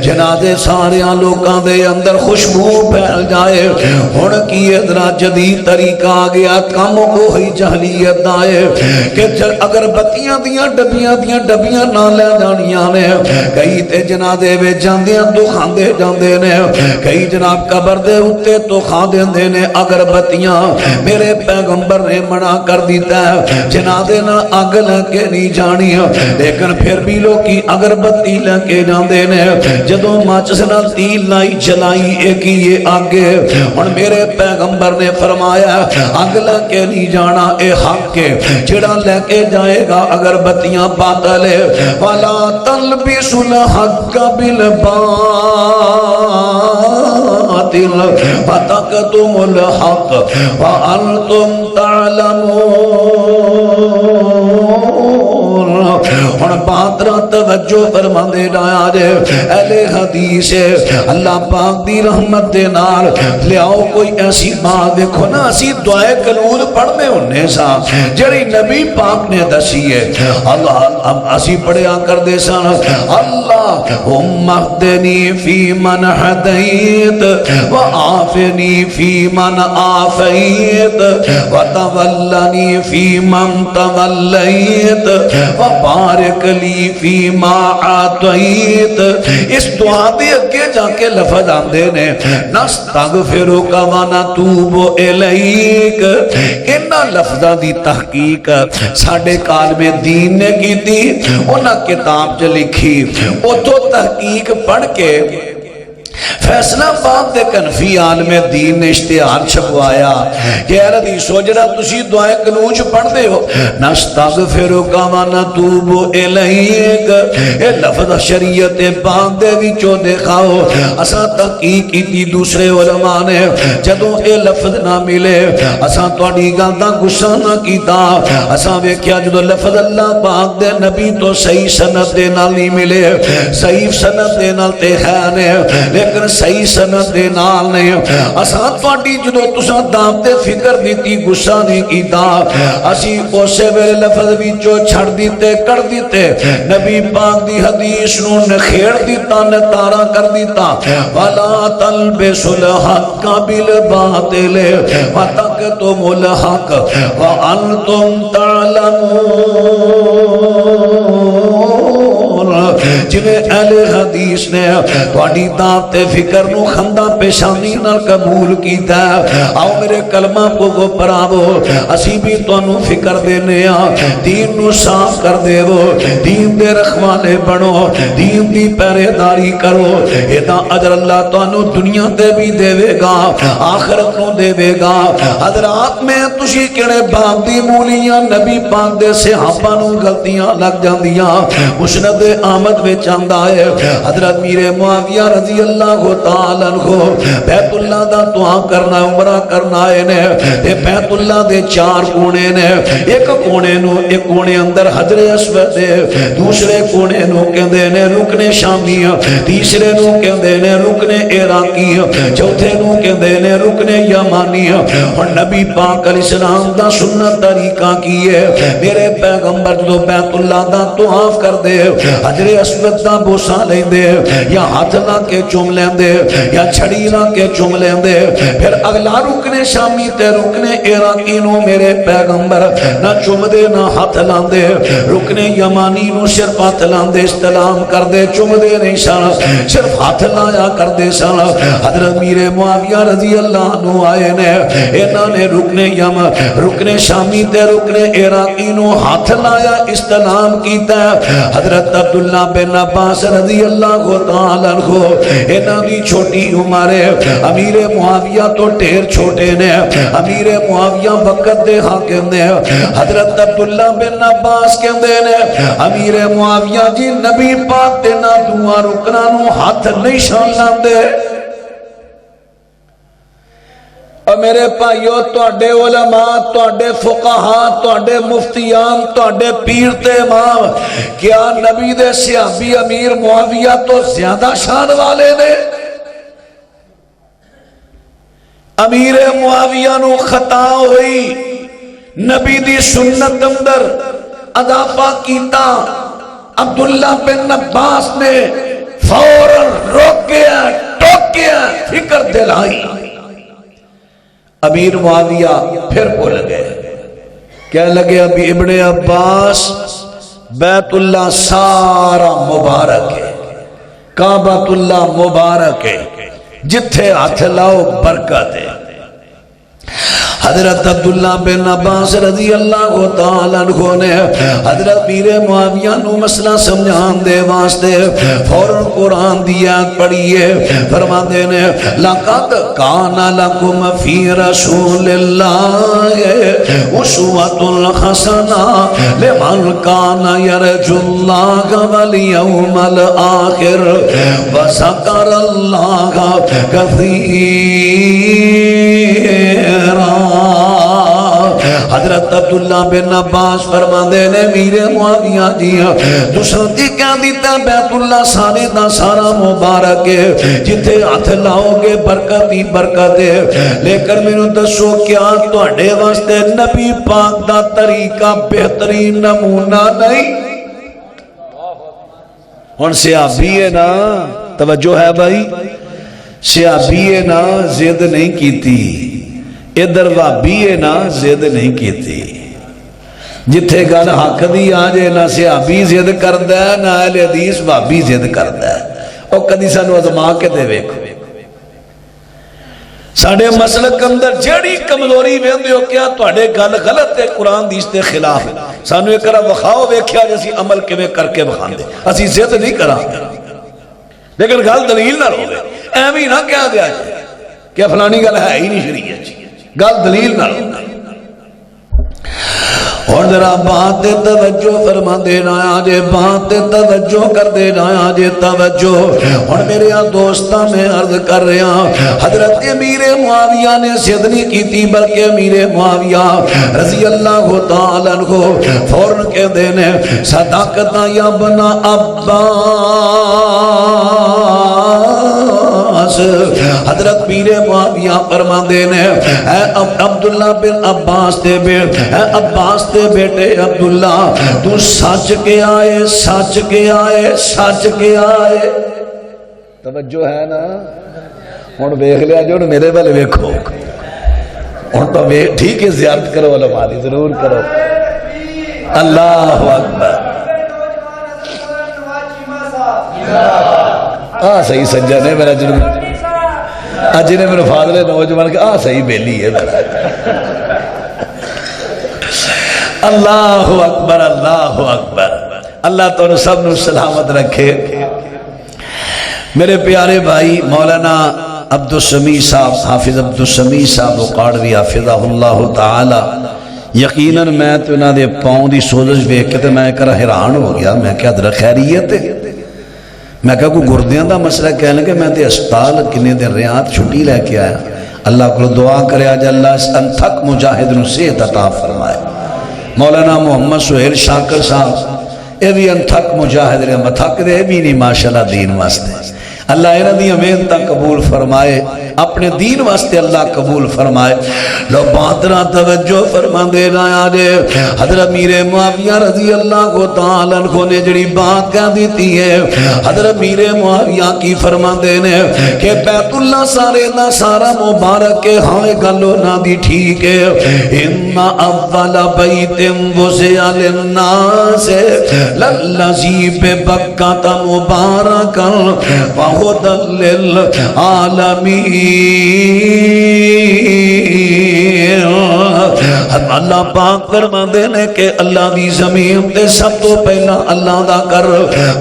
جنازے ساریاں لوگاں دے اندر خوشبو پھیل جائے ہن کی ادرا جدید طریقہ آ گیا کم وہی جہلیت دائے کہ اگر بتیاں دیاں ڈبیاں نہ لے جانیاں نے کئی تے جنازے وے جاندیاں دکھاندے جاندے نے کئی جناب قبر دے اتے تو کھا دیندے نے اگر بتیاں میرے پیغمبر نے منع کر دیتا ہے جنازے نہ آگ لے کے نہیں جانی لیکن پھر بھی لوکی اگربتی لے کے جاندے نے جدوں ماچس نال تیل لائی جلائی ایک یہ آگے اور میرے پیغمبر نے فرمایا اگ لے کے نہیں جانا اے حق کے جڑا لے کے جائے گا اگربتیاں باطل ہے وَلَا تَلْبِسُ الْحَقَّ بِالْبَاطِلِ وَتَكْتُمُ الْحَقَّ وَأَنْتُمْ تَعْلَمُونَ اور باطرہ توجہ فرما دے رہا ہے اہل حدیث اللہ پاک دی رحمت دے نال لیاؤ کوئی ایسی بات دیکھو نا اسی دعائے قنوت پڑھنے ہونے سا جڑی نبی پاک نے دسی ہے اللہ اسی پڑھیا کر دے سن اللہم اہدنی فی من ہدیت وعافنی فی من عافیت وتولنی فی من تولیت وبارک لی فی ما آتیت اس دعا دے اگے جا کے لفظ آندے نے نستغفرک ونتوب الیک انہاں لفظاں دی تحقیق ساڈے کالم دین نے کی تھی انہاں کتاب چ لکھی اتھوں تحقیق پڑھ کے فیصلہ بات دے کنفی عالم دین نے اشتہار چھپوایا کہ اے حدیث ہو جڑا تسی دعائے قنوت پڑھ دے ہو نستغفرک ونتوب الیک اے لفظ شریعت پاک دے وچوں دکھاؤ اساں تحقیق کیتی دوسرے علماء نے جدوں اے لفظ نہ ملے اساں تہاڈی گل دا غصہ نہ کیتا اساں ویکھیا جدوں لفظ اللہ پاک دے نبی تو صحیح سند دے نال نہیں ملے صحیح سند دے نال تے ہے نے لیکن صحیح سند دے نال نہیں اساں تہاڈی جدوں تساں دعوت فکر دیتی غصہ نہیں کیتا اسی اسے ویلے لفظ وچوں چھڑ دیتے کر دیتے نبی پاک دی حدیث نو نخیڑ دیتا نتارا کر دیتا ولا تلبسوا الحق بالباطل وتكتموا الحق وانتم تعلمون جویں اہل حدیث نے تہاڈی دعوت فکر نو خندہ پیشانی نال قبول کیتا آؤ میرے کلمہ کو پڑھاو اسی بھی تانوں فکر دینے دین نو صاف کر دیو دین دے رکھوانے بنو دین دی پہرے داری کرو ایدا اجر اللہ تانوں دنیا تے بھی دے گا آخرت نو دے گا حضرات میں تسی کیڑے باب دی مولیاں نبی پاک دے صحابہ نو غلطیاں لگ جاندیاں مسند احمد وچ آندا ہے حضرت میر معاویہ رضی اللہ تعالی عنہ بیت اللہ دا دعا کرنا عمرہ کرنا ہے نے تے بیت اللہ دے 4 کونے نے ایک کونے نو ایک کونے اندر حجر اسود ہے دوسرے کونے نو کہندے نے رکن شامی تیسرے نو کہندے نے رکن عراقی چوتھے نو کہندے نے رکن یمانی اور نبی پاک علیہ السلام دا سنت طریقہ کی ہے میرے پیغمبر جو بیت اللہ دا طواف کر دے حجر اسود دا بوسا لیندے یا ہاتھ لا کے چوم لیندے یا چھڑی لا کے چوم لیندے پھر اگلا رکن شامی تے رکن عراقی نو میرے پیغمبر نہ چوم دے نہ ہاتھ لاندے رکن یمانی نو صرف ہاتھ لاندے استلام کر دے چوم دے نہیں سن صرف ہاتھ لایا کر دے سن حضرت میر معاویہ رضی اللہ عنہ آئے نے انہاں نے رکن شامی تے رکن عراقی نو ہاتھ لایا استلام کیتا حضرت عبداللہ بن عباس رضی اللہ تعالی عنہ انہاں دی چھوٹی عمر ہے امیر معاویہ تو ڈھیر چھوٹے نے امیر معاویہ وقت دے حاکم نے حضرت عبداللہ بن عباس کہندے نے امیر معاویہ جی نبی پاک تے نہ دعا رکنا نو ہاتھ نہیں شان لاندے اور میرے پائیو تواڈے علماء تواڈے فقہاء تواڈے مفتیان تواڈے پیر تے امام کیا نبی دے صحابی امیر معاویہ تو زیادہ شان والے نے امیر معاویہ نو خطا ہوئی نبی دی سنت اندر اضافہ کیتا عبداللہ بن عباس نے فوراً روکیا ٹوکیا فکر دلائی امیر معاویہ پھر بول گئے کہنے لگے ابھی ابن عباس بیت اللہ سارا مبارک ہے کعبۃ اللہ مبارک ہے جتھے ہاتھ لاؤ برکت ہے حضرت عبداللہ بن عباس رضی اللہ تعالیٰ عنہ نے حضرت پیر معاویہ نو مسئلہ سمجھان دے واسطے فوراً قرآن دی آیت پڑھیے، فرماتے نے لَقَدْ كَانَ لَكُمْ فِي رَسُولِ اللَّهِ أُسْوَةٌ حَسَنَةٌ لِمَنْ كَانَ يَرْجُو اللَّهَ وَالْيَوْمَ الْآخِرَ وَذَكَرَ اللَّهَ كَثِيرًا۔ حضرت عبداللہ بن عباس فرماندے نے میرے معاویہ دیا تساں دی کیا دیتا بیت اللہ سارے دا سارا مبارک ہے، جتھے ہاتھ لاؤ گے برکت ہی برکت ہے، لیکن مینوں دسو کیا تواڈے واسطے نبی پاک دا طریقہ بہترین نمونہ نہیں؟ ہن صحابی ہے نا، توجہ ہے بھائی، صحابی ہے نا، زد نہیں کیتی، ادھر وابی ہے نا، زد نہیں کیتی۔ جتھے گل حق دی آ جائے نہ صحابی زد کردا ہے نہ اہل حدیث وابی زد کردا ہے، او کدی سانو آزما کے دے ویکھو۔ ساڈے مسلک اندر جڑی کمزوری ویندے ہو کیا تواڈے گل غلط ہے، قرآن حدیث دے خلاف ہے، سانو ایک کرا وکھاؤ ویکھیا جے اسی عمل کیویں کر کے وکھاندے، اسی زد نہیں کراں گے، لیکن گل دلیل نہ ہوے، ایویں نہ کہہ دیا جائے کہ فلانی گل ہے ہی نہیں شریعت، گل دلیل نہ ہوے۔ اور ذرا بات توجہ فرما دینا آجے، بات توجہ کر دینا آجے، توجہ۔ اور میرے دوستہ میں عرض کر رہا حضرت امیر معاویہ نے ضد نہیں کی تھی، بلکہ امیر معاویہ رضی اللہ تعالیٰ عنہ فوراً کے دینے صداقت یا بنا عباس، حضرت پیر معاویہ فرما دینے اے عبداللہ بن عباس دے بیٹے، اے عباس دے بیٹے عبداللہ، تو سچ کے آئے، سچ کے آئے، سچ کے آئے۔ توجہ ہے نا؟ ہن ویکھ لیا جو میرے والے ویکھو، ہن تو ٹھیک ہے زیارت کرو علماء دی ضرور کرو۔ اللہ اکبر، صحیح سجا نے میرا جنوب اج نے میرے فاضل نوجوان کے صحیح بیلی ہے میرا۔ اللہ اکبر، اللہ اکبر، اللہ تو سب نو سلامت رکھے۔ میرے پیارے بھائی مولانا عبدالسمیع صاحب، حافظ عبدالسمیع صاحب اقاڑوی حافظہ اللہ تعالی، یقیناً میں تو انہاں دے پاؤں دی سوزش ویکھ کے تے میں کرا حیران ہو گیا، میں کیا در خیریت ہے؟ میں کہا کوئی گردیاں دا مسئلہ کہنے کہ میں تے اسپتال کنے دن ریاض چھٹی لے کے آیا، اللہ کو دعا کرے آج اللہ اس انتھک مجاہد نو صحت عطا فرمائے۔ مولانا محمد سہیل شاکر صاحب یہ بھی انتھک مجاہد نے متھک دے بھی نہیں ماشاءاللہ دین واسطے، اللہ انہاں دی محنتاں قبول فرمائے، اپنے دین واسطے اللہ قبول فرمائے۔ لو باترا توجہ فرما دے رہا جے حضرت میر معاویہ رضی اللہ تعالیٰ عنہ نے جڑی بات کہہ دیتی ہے، حضرت میر معاویہ کی فرما دینے کہ بیت اللہ سارے دا سارا مبارک ہے، ہاں گلو نہ دی ٹھیک ہے، ان اول بیت وسع للناس للذی ببکۃ مبارکا وہدی للعالمین۔ اللہ پاک فرما دینے کہ اللہ دی زمین تے سب تو پہلا اللہ دا کر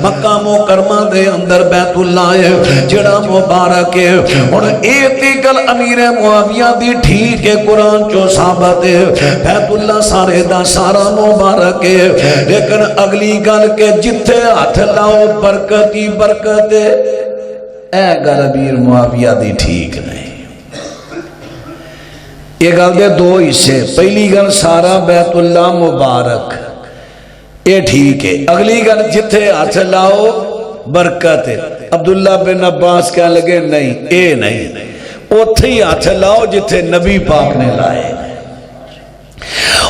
مکہ مکرمہ دے اندر بیت اللہ ہے جڑا مبارک ہے۔ اور ایک گل امیر معاویہ دی ٹھیک ہے، قرآن چو ثابت ہے بیت اللہ سارے دا سارا مبارک ہے، لیکن اگلی گل کہ جتھے ہاتھ لاؤ برکت ہی برکت ہے، اے گل امیر معاویہ دی ٹھیک نہیں۔ یہ گل دے دو حصے، پہلی گل سارا بیت اللہ مبارک یہ ٹھیک ہے، اگلی گل جتھے ہاتھ لاؤ برکت ہے۔ عبداللہ بن عباس کہنے لگے نہیں اے نہیں، اوتھے ہی ہاتھ لاؤ جتھے نبی پاک نے لائے۔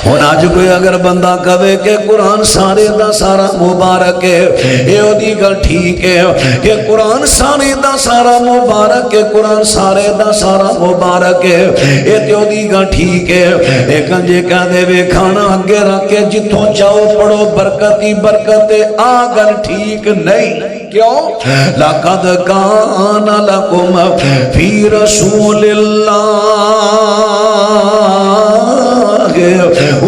اور آج کوئی اگر بندہ کہے کہ قرآن سارے دا سارا مبارک ہے، یہ دی گل ٹھیک ہے کہ قرآن سارے دا سارا مبارک ہے، قرآن سارے دا سارا مبارک ہے، یہ تو دی گل ٹھیک ہے، لیکن جے کہہ دے وے کھانا اگے رکھ کے جتوں چاہو پڑھو برکت ہی برکت ہے، آ گل ٹھیک نہیں۔ کیوں؟ لَقَدْ كَانَ لَكُمْ فِي رَسُولِ اللَّهِ ہے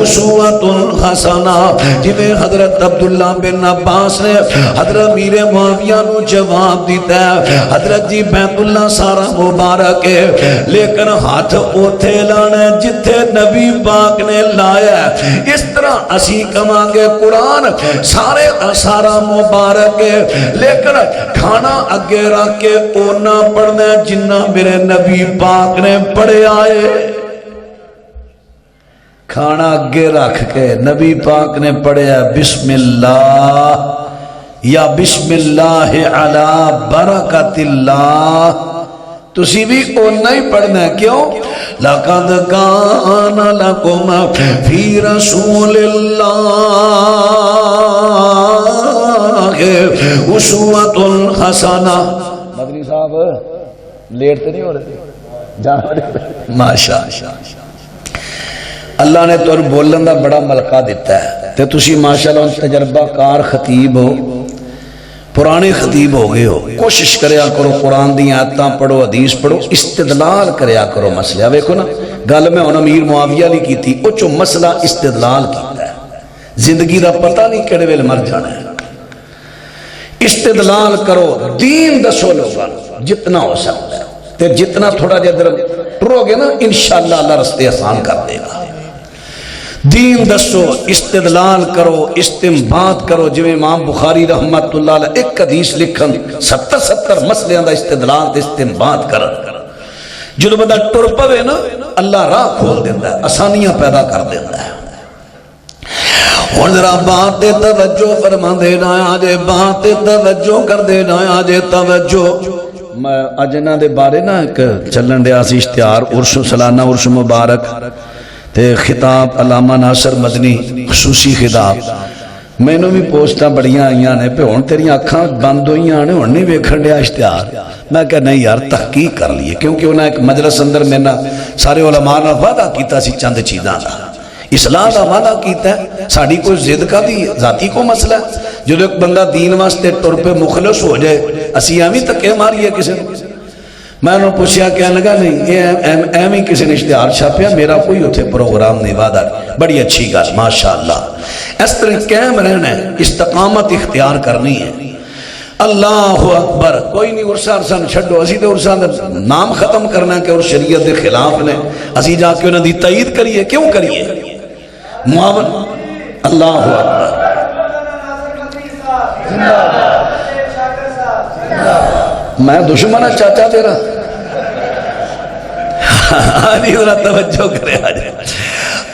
اسوۃ حسنہ، جویں حضرت عبداللہ بن عباس نے حضرت امیر معاویہ نو جواب دیتا ہے، حضرت جی بیت اللہ سارا مبارک ہے لیکن ہاتھ اوتھے لانا ہے جتھے نبی پاک نے لایا ہے۔ اس طرح اسی کہاں گے قرآن سارے سارا مبارک ہے لیکن کھانا اگے رکھ کے اونا پڑھنا ہے جنہ میرے نبی پاک نے پڑھے آئے۔ کھانا اگے رکھ کے نبی پاک نے پڑھیا بسم اللہ یا بسم اللہ علی برکت اللہ، تسی بھی اونا ہی پڑھنا ہے۔ کیوں؟ لَقَدْ كَانَ لَكُمْ فِي رَسُولِ اللَّهِ أُسْوَةٌ حَسَنَةٌ۔ مدنی صاحب لیٹ تو نہیں ہو رہے جانا ماشاء اللہ نے تو بولن دا بڑا ملکہ دیتا ہے تے تسی ماشاءاللہ تجربہ کار خطیب ہو، پرانے خطیب ہو گئے ہو، کوشش کریا کرو قرآن دی آیتاں پڑھو، حدیث پڑھو، استدلال کریا کرو مسئلہ۔ ویکھو نا گل میں ہن امیر معاویہ لی کی تھی، او چو مسئلہ استدلال کیتا ہے، زندگی دا پتہ نہیں کیڑے ویلے مر جانا ہے۔ استدلال کرو، دین دسو لوگاں جتنا ہو سکتا ہے، تے جتنا تھوڑا جا در ٹرو گے نا انشاءاللہ اللہ رستے آسان کر دے گا۔ دین دسو، استدلال کرو، استنباط کرو، جو امام بخاری رحمت اللہ علیہ ایک حدیث لکھن 70 مسئلے دا استدلال تے استنباط کرن، جو بندہ ٹر پوے نا اللہ راہ کھول دیتا ہے، آسانیاں پیدا کر دیتا ہے۔ اور ذرا بات توجہ فرما دینا آجے، بات توجہ کر دینا آجے، توجہ۔ میں اجنہ دے بارے نا ایک چلن دیا سی اشتہار عرس سالانہ عرس مبارک تے خطاب علامہ ناصر مدنی خصوصی خطاب، میں نے بھی پوسٹاں بڑیاں آئیاں نے پہ ہون تیری آنکھاں بند ہوئی آنے ہون نہیں ویکھن دیا اشتہار۔ میں کہا نہیں یار تحقیق کر لیے، کیونکہ انہیں ایک مجلس اندر میں نا سارے علماء نے وعدہ کیتا سی چند چیزاں دا اصلاح دا وعدہ کیتا ہے، ساڑی کوئی زد کا دی ذاتی کو مسئلہ ہے۔ جو ایک بندہ دین واسطے ٹر پہ مخلص ہو جائے اسی ایویں تکے ماریے کسی میں نے پوچھا کیا لگا نہیں ایویں کسی نے اشتہار چھاپیا، میرا کوئی اتھے پروگرام نہیں، وعدہ بڑی اچھی گل ماشاءاللہ۔ اس طرح قائم رہنا ہے، استقامت اختیار کرنی ہے۔ اللہ اکبر، کوئی نہیں ارسان چھڑو، اسی تو ارسان نام ختم کرنا ہے کہ اور شریعت دے خلاف نے، اسی جا کے انہیں دی تائید کریے، کیوں کریے معاون؟ اللہ اکبر، میں دشمن ہے چاچا تیرا، آنی ذرا توجہ کرے آجے۔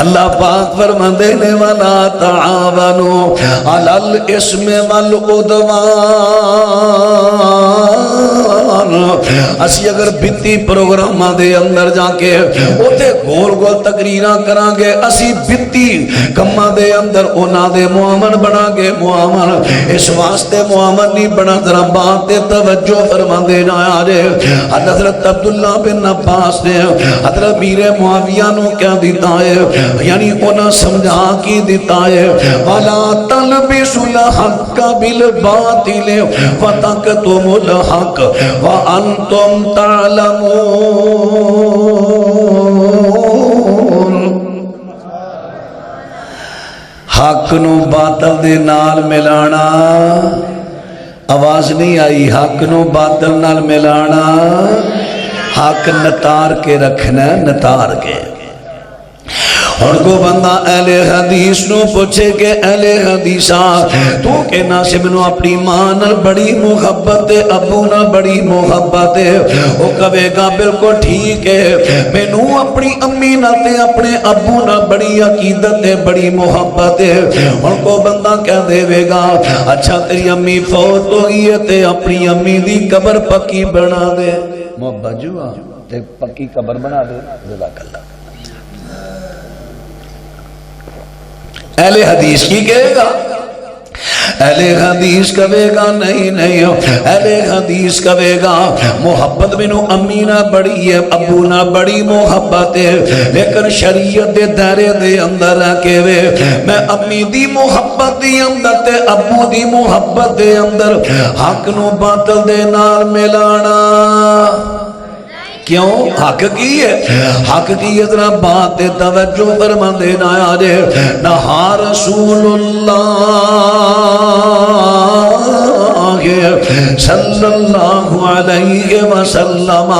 اللہ پاک فرماندے نے وَلَا تَعَاوَنُوا عَلَى الْإِثْمِ وَالْعُدْوَانِ۔ اسی اگر بتی پروگرامہ دے اندر جا کے اوتے گول گول تقریرہ کران گے، اسی بتی کمہ دے اندر اونا دے معامن بنا گے، معامن اس واسطے معامن نہیں بنا، ذرا بات دے توجہ فرماندے نہ آجے۔ حضرت عبداللہ بن عباس نے حضرت امیر معاویہ نو کیا دیتا ہے، یعنی انہاں سمجھا کی دیتا ہے وَلَا تَلْبِسُوا الْحَقَّ بِالْبَاطِلِ وَتَكْتُمُوا الْحَقَّ وَأَنْتُمْ تَعْلَمُونَ۔ حق نو باطل دے نال ملانا، آواز نہیں آئی، حق نو باطل نال ملانا، حق نتار کے رکھنا، نتار کے۔ اور کو بندہ اہل حدیث نو پوچھے کہ اہل حدیثاں تو کہ ناصب نو اپنی ماں نال بڑی محبت ہے، ابو نال بڑی محبت ہے، وہ کہے گا بالکل ٹھیک ہے، میں نو اپنی امی نال تے اپنے ابو نال بڑی عقیدت ہے، بڑی محبت ہے۔ اور کو بندہ کہہ دے گا اچھا تیری امی فوت ہو گئی ہے تے اپنی امی دی قبر پکی بنا دے، محبت جو تے پکی قبر بنا دے، جزاک اللہ۔ اہل حدیث کی کہے گا، اہل حدیث کہے گا نہیں نہیں، اہل حدیث کہے گا محبت منو امی نہ بڑی ہے، ابو نہ بڑی محبت ہے، لیکن شریعت دے دائرے دے اندر رکھے وے میں امی دی محبت دی اندر تے ابو دی محبت دے اندر حق نو باطل دے نال ملانا کیوں؟ حق کی ہے، حق کی ہے، ذرا بات توجہ فرما دینا آجے. نہا رسول اللہ صلی اللہ علیہ وسلم.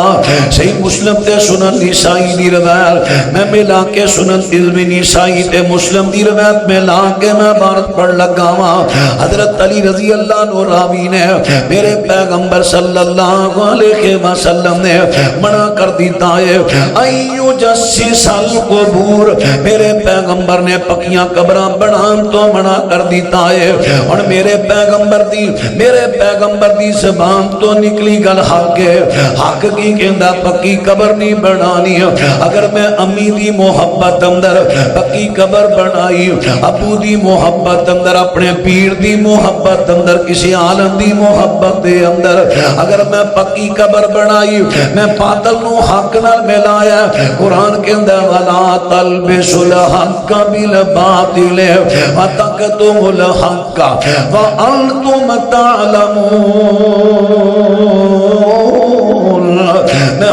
صحیح مسلم تے سنن نسائی دی روایت میں ملا کے سنن علمی نسائی تے مسلم دی روایت ملا کے میں عبارت پڑھ لگا ہوں. حضرت علی رضی اللہ عنہ راوی نے میرے پیغمبر صلی اللہ علیہ وسلم نے منع کر دیتا ہے ایو جسس القبور. میرے پیغمبر نے پکیاں قبراں بنان تو منع کر دیتا ہے. اور میرے پیغمبر دی زبان تو نکلی گل حق ہے. حق کی کہندا پکی قبر نہیں بنانی. اگر میں امی دی محبت اندر پکی قبر بنائی، ابو دی محبت اندر، اپنے پیر دی محبت اندر، کسی عالم دی محبت دے اندر اگر میں پکی قبر بنائی، میں باطل نو حق نال ملایا. قرآن کے اندر وَلَا تَلْبِسُوا الْحَقَّ بِالْبَاطِلِ وَتَكْتُمُوا الْحَقَّ وَأَنْتُمْ تَعْلَمُونَ. میں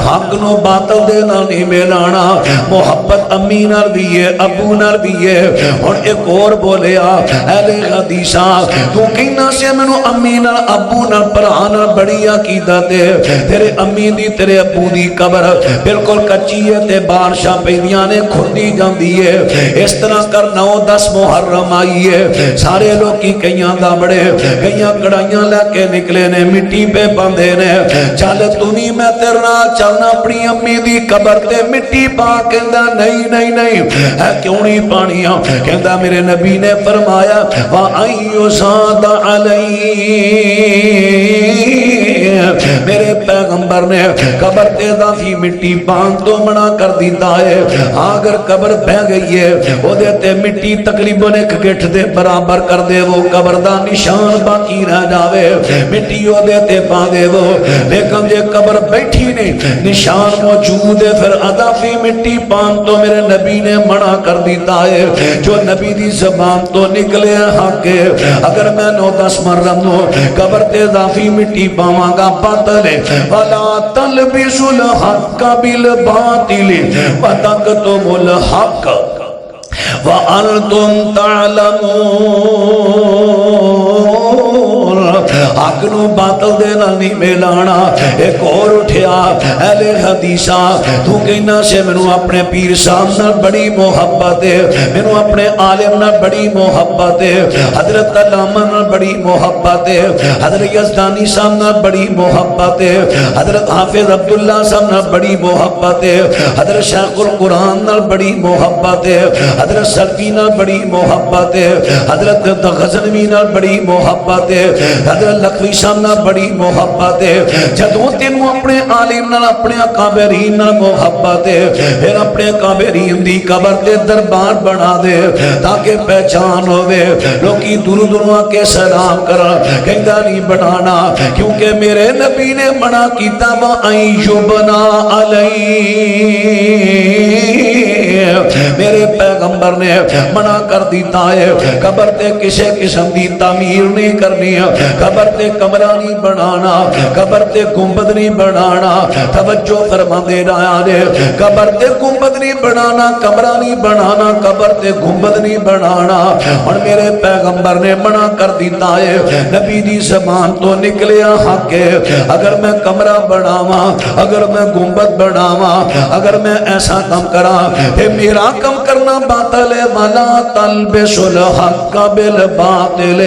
حق نو باطل دے نال نہیں ملانا. محبت امی نال بھی ہے، ابو نال بھی ہے. اور ایک اور بولیا اہل حدیثہ تو کہنا سے مینو امی نال ابو نال بھرا نال بڑی عقیدت ہے. تیرے امی دی تیرے ابو دی قبر بالکل کچی ہے تے بارشاں پیندیاں نے کھدی جاندی ہے. اس طرح کر 9-10 محرم آئی ہے، سارے لوگ کی کئیاں دا بڑے کئیاں کڑائیاں لے کے نکلے نے، مٹی پہ باندھے نے. چل تو نہیں میں تیرے نال چلنا اپنی امی دی قبر تے مٹی پا. کہندا نہیں نہیں نہیں ہے کیوں نہیں پانی؟ کہندا میرے نبی نے فرمایا وَأَيُّ صَادَ عَلَيْهِ. میرے پیغمبر نے قبر تے دافی مٹی پان تو منع کر دیتا ہے. اگر قبر بہ گئی ہے او دے تے مٹی تقریباً 1 گٹھ دے برابر کر دے، وہ قبر دا نشان باقی رہ جاوے. مٹی او دے تے پا دے وہ. لیکن جے قبر بیٹھی نہیں، نشان موجود ہے، پھر اضافی مٹی پان تو میرے نبی نے منع کر دیتا ہے. جو نبی دی زبان تو نکلے حق ہے. اگر میں 9-10 محرم نو قبر تے اضافی مٹی پاواں گا باطل ہے. وَلَا تَلْبِسُوا الْحَقَّ بِالْبَاطِلِ وَتَكْتُمُوا الْحَقَّ وَأَنْتُمْ تَعْلَمُونَ. حق نو باطل دے نال نہیں ملانا. ایک اور اٹھیا اہل حدیثہ تو کہنا سے مینوں اپنے پیر صاحب نال بڑی محبت ہے، مینوں اپنے عالم نال بڑی محبت ہے، حضرت علامہ نال بڑی محبت ہے، حضرت یزدانی صاحب نال بڑی محبت ہے، حضرت حافظ عبداللہ صاحب نال بڑی محبت ہے، حضرت شیخ القرآن نال بڑی محبت ہے، حضرت سلفی نال بڑی محبت ہے، حضرت غزنوی نال بڑی محبت ہے، حضرت لکھوی صاحب نال بڑی محبت ہے. جدوں تینوں اپنے عالم نال اپنے اکابرین نال محبت ہے، پھر اپنے اکابرین دی قبر تے دربار بنا دے تاکہ پہچان ہوے. لوکی دور دوروں آ کے سلام کرن. کہندا نہیں بنانا کیونکہ میرے نبی نے منع کیتا وا ایوبنا علی. میرے پیغمبر نے منع کر دیتا ہے قبر تے کسی قسم دی تعمیر نہیں کرنی، قبر تے کمرہ نہیں بنانا، قبر تے گنبد نہیں بنانا. توجہ فرما دے رہا ہے. قبر تے گنبد نہیں بنانا، کمرہ نہیں بنانا، قبر تے گنبد نہیں بنانا. اور میرے پیغمبر نے منع کر دیتا ہے. نبی دی زبان تو نکلیا حق ہے. اگر میں کمرہ بناواں، اگر میں گنبد بناواں، اگر میں ایسا کام کراں کہ میرا کم کرنا باطل ہے. وَلَا تَلْبِسُوا الْحَقَّ بِالْبَاطِلِ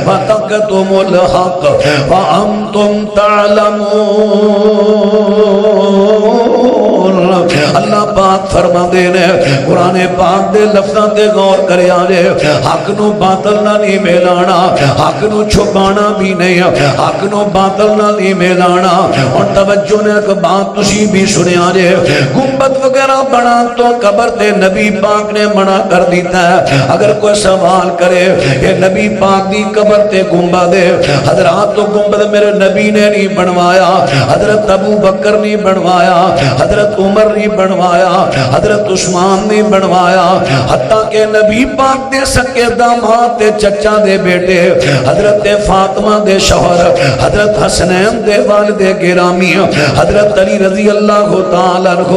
وَتَكْتُمُوا الْحَقَّ وَأَنْتُمْ تَعْلَمُونَ. اللہ پاک فرما دے نے قرآن پاک دے لفظاں تے غور کریا جے. حق نو باطل نہ نہیں ملانا، حق نو چھپانا بھی نہیں، حق نو باطل نہ نہیں ملانا. اور توجہ نے ایک بات تسی بھی سنیا جے. گنبد وغیرہ بنا تو قبر تے نبی پاک نے منع کر دیتا ہے. اگر کوئی سوال کرے کہ نبی پاک دی قبر تے گنبد ہے، حضرات تو گنبد میرے نبی نے نہیں بنوایا، حضرت ابو بکر نہیں بنوایا، حضرت عمر نہیں بنوایا، حضرت عثمان نہیں بنوایا، حتیٰ کہ نبی پاک دے سکے داماد تے چچا دے بیٹے حضرت فاطمہ دے شوہر حضرت حسنین دے والد گرامی حضرت علی رضی اللہ تعالیٰ عنہ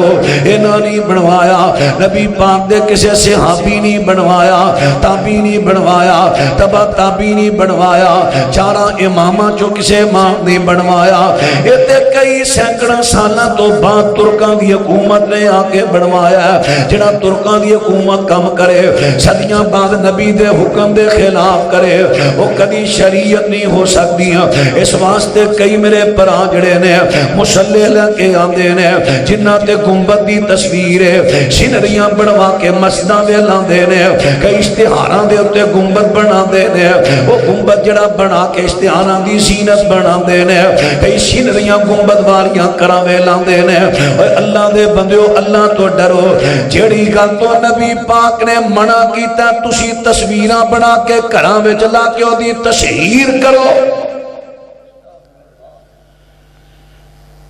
انہاں نہیں بنوایا، نبی پاک دے کسے صحابی نہیں بنوایا، تابعی نہیں بنوایا، تبع تابعی نہیں بنوایا، چارہ امامہ جو کسے امام نہیں بنوایا، یہ تے کئی سینکڑا سالہ تو بعد ترکان دی حکومت نے آکے بنوایا ہے، جنہا ترکان دی حکومت کم کرے، صدیاں بعد نبی دے حکم دے خلاف کرے، وہ کدی شریعت نہیں ہو سکتی، اس واسطے کئی میرے پراجڑے نے مسلح لکے آندے نے جنہ تے گنبد دی تصویریں سینریاں بڑھوا کے مسجداں دے لاندے نے، کئی اشتہاراں دے اتے گنبد بنا دے نے، وہ گنبد جڑا بنا کے اشتہاراں دی زینت بنا دے نے، کئی سینریاں گنبد واریاں کراوے لاندے نے۔ اور اللہ دے بندیو اللہ تو ڈرو، جیڑی گل تو نبی پاک نے منع کیتا تسی تصویراں بنا کے گھراں وچ لا کے او دی تشہیر کرو۔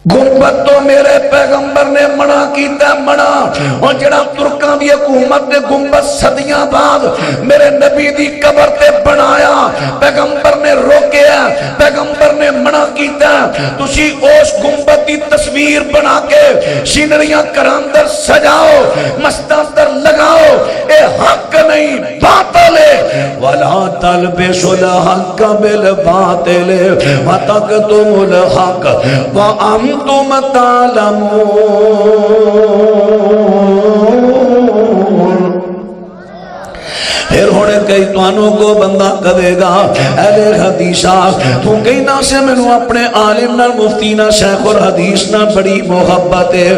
گنبد تو میرے پیغمبر نے منع کیتا منع، اور جڑا ترکان دی حکومت نے گنبد صدیاں بعد میرے نبی دی قبر تے بنایا، پیغمبر نے روکیا، پیغمبر نے منع کیتا تسی اس گنبد دی تصویر بنا کے سینریاں کراندر سجاؤ، مستاندر لگاؤ، اے حق نہیں باطل ہے۔ وَلَا تَلْبِسُوا الْحَقَّ بِالْبَاطِلِ وَتَكْتُمُوا الْحَقَّ وَأَنْتُمْ تعلمون۔ پھر ہونے کئی توانوں کو بندہ کہے گا اہل حدیثہ تو کئی نہ سے میں نے اپنے عالم نہ مفتی نہ شیخ اور حدیث نہ بڑی محبت ہے،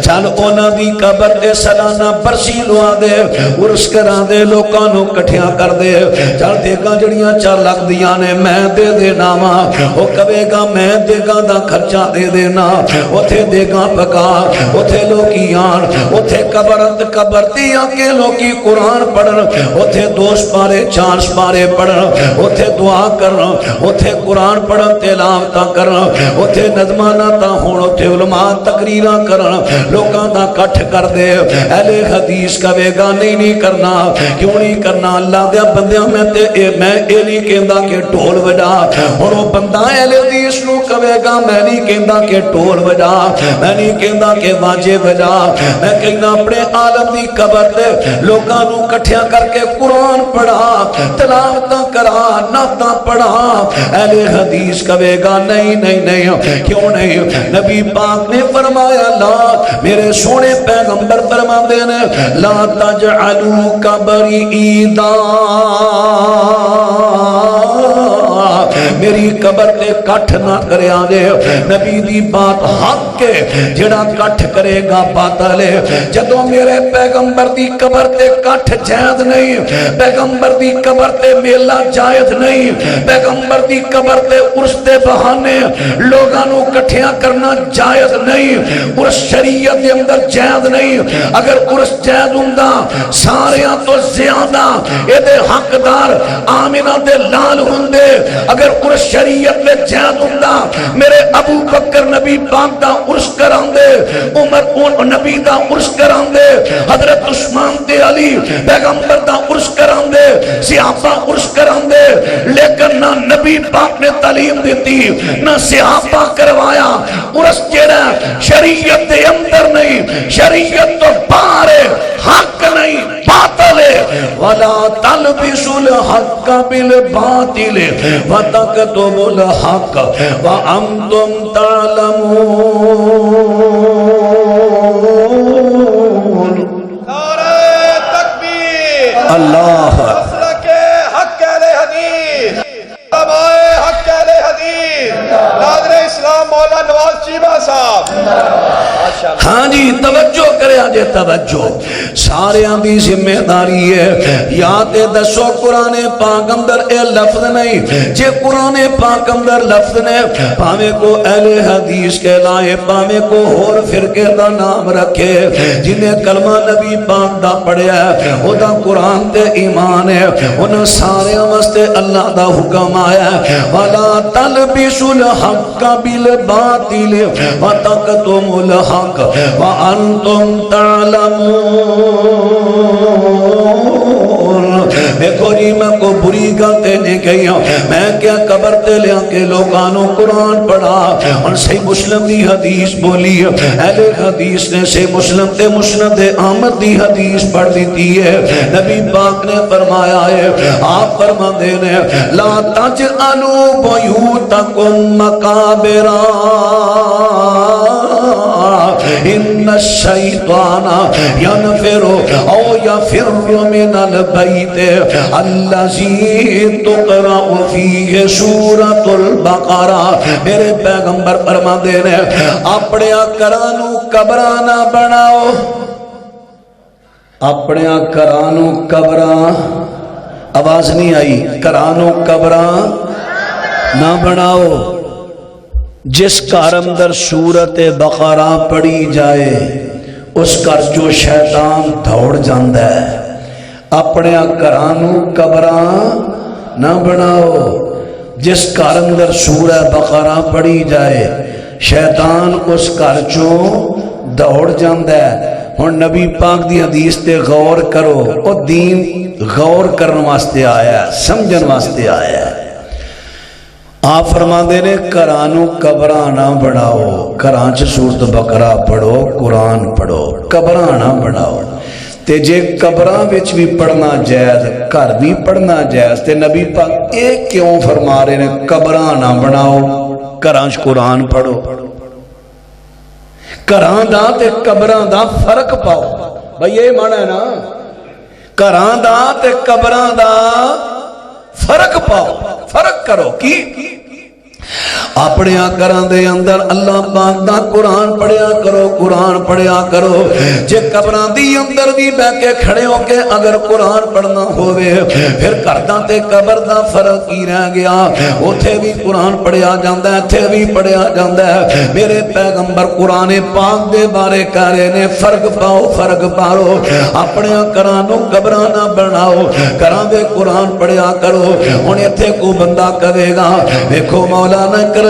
چل اونا دی قبر تے سلانہ برسی لوا دے، عرس کرا دے، لوکاں نو کٹھیاں کر دے، چل دے گا جڑیاں 4 لاکھ دیاں نے میں دے دینا وا، وہ کہے گا میں دے گا دا خرچہ دے دینا، اوتھے دے گا پکا، اوتھے لوکی آن، اوتھے قبر تے آ کے لوکی قرآن پڑھن، اوتھے 2 سپارے 4 سپارے پڑھن، اوتھے دعا کرن، اوتھے قرآن پڑھن، تلاوتاں کرن، اوتھے نظمانہ تا ہون، اوتھے علماء تقریراں کرن، لوکاں دا کٹھ کر دے۔ اہل حدیث کہے گا نہیں کرنا، کیوں نہیں کرنا؟ اللہ دے بندیاں میں نہیں کہندا کہ ڈھول وجا، اور وہ بندہ اہل حدیث نو کہے گا میں نہیں کہندا کہ ڈھول وجا، میں نہیں کہندا کہ واجے وجا، میں کہنا اپنے عالم دی قبر تے لوکاں نو کٹھیاں کر کے قرآن پڑھا، تلاوتاں کرا، نعتاں پڑھا۔ اہل حدیث کہے گا نہیں، کیوں نہیں؟ نبی پاک نے فرمایا لا، میرے سونے پیغمبر فرماندے نے لا تجعلوا قبری عیدا، میری قبر تے کٹھ نہ کریا دے۔ نبی دی بات حق ہے، جڑا کٹھ کرے گا باطل ہے۔ جدوں میرے پیغمبر دی قبر تے کٹھ جائز نہیں، پیغمبر دی قبر تے میلہ جائز نہیں، پیغمبر دی قبر تے عرس دے بہانے لوگاں نو کٹھیاں کرنا جائز نہیں، عرس شریعت دے اندر جائز نہیں۔ اگر عرس جائز ہوندا ساریاں تو زیادہ اے دے حقدار آمنہ دے لال ہوندے، اگر عرس شریعت میں جائز ہوندا میرے ابو بکر نبی پاک دا عرس کراندے، عمر نبی دا عرس کراندے، حضرت عثمان تے علی پیغمبر دا عرس کراندے، صحابہ عرس کراندے، لیکن نہ نبی پاک نے تعلیم دیتی نہ صحابہ کروایا۔ عرس جڑا شریعت دے اندر نہیں، شریعت تو باہر ہے، حق نہیں باطل ہے۔ وَلَا تَلْبِسُوا الْحَقَّ بِالْبَاطِلِ وَتَكْتُمُوا الْحَقَّ وَأَنْتُمْ تَعْلَمُونَ۔ اللہ مسلک حق اہل حدیث، علماء حق اہل حدیث، ناظر اسلام مولا نواز چیمہ صاحب۔ ہاں جی توجہ کرے آجے توجہ، سارے آندھی ذمہ داری ہے۔ یاد دسو قرآن پاک اندر اے لفظ نہیں، جے قرآن پاک اندر لفظ نے پاوے کو اہل حدیث کے لائے، پاوے کو اور فرقے دا نام رکھے، جنہیں کلمہ نبی پاک دا پڑھیا ہے او دا قرآن تے ایمان ہے، انہاں سارے واسطے اللہ دا حکم آیا ہے وَلَا تَلْبِسُوا الْحَقَّ بِالْبَاطِلِ وتكتم الحق وانتم تعلمون۔ دیکھو جی میں کو بری گلتے نہیں کہی میں کیا قبر تے لیا کے لوگانوں قرآن پڑھا اور صحیح مسلم دی حدیث بولی اہل حدیث نے صحیح مسلم تے مسند احمد دی حدیث پڑھ دیتی ہے۔ نبی پاک نے فرمایا ہے آپ فرما دینے لا تجعلوا بیوتکم مقابرا ان الشیطان ینفر او یفر من البیت الذی تقرأ فیہ سورۃ البقرہ۔ میرے پیغمبر فرما دینے اپنے کرانو قبرانہ بناؤ، اپنے کرانو قبران، آواز نہیں آئی، کرانو قبران نہ بناؤ جس گھر اندر سورت بقرہ پڑھی جائے اس گھر جو شیطان دوڑ جاندہ ہے۔ اپنے گھرانو قبران نہ بناؤ جس گھر اندر سورہ بقرہ پڑھی جائے شیطان اس گھر چوں دوڑ جاندہ ہے۔ اور نبی پاک دی حدیث تے غور کرو، اور دین غور کرنے واسطے آیا ہے، سمجھن واسطے آیا ہے۔ آپ فرما دے نے کرانو قبران نہ بڑھاؤ، کرانچ سورت بقرہ پڑھو، قرآن پڑھو، قبران نہ بڑھاؤ۔ تے جے قبران وچ بھی پڑھنا جائز، گھر بھی پڑھنا جائز، تے نبی پاک ایک کیوں فرما رہے نے قبران نہ بڑھاؤ کرانچ قرآن پڑھو؟ کران دا تے قبران دا فرق پاؤ بھئی یہ مانا ہے نا، کران دا تے قبران دا فرق پاؤ، فرق کرو کی اپنے کران دے اندر اللہ پاک دا قرآن پڑھیا کرو، قرآن پڑھیا کرو۔ جے قبران دی اندر بھی بہ کے کھڑے ہو کے اگر قرآن پڑھنا ہوئے پھر کردہ تے قبر دا فرق ہی رہ گیا، اتھے بھی قرآن پڑھیا جاندہ ہے، اتھے بھی پڑھیا جاندہ ہے۔ میرے پیغمبر قرآن پاک دے بارے کہہ رہے نے فرق پاؤ، فرق پاؤ، اپنے کرانوں قبران نہ بناؤ، کران دے قرآن پڑھیا کرو۔ انہیں اتھے کو بندہ کہے گا دیکھو مولا نہ کرنا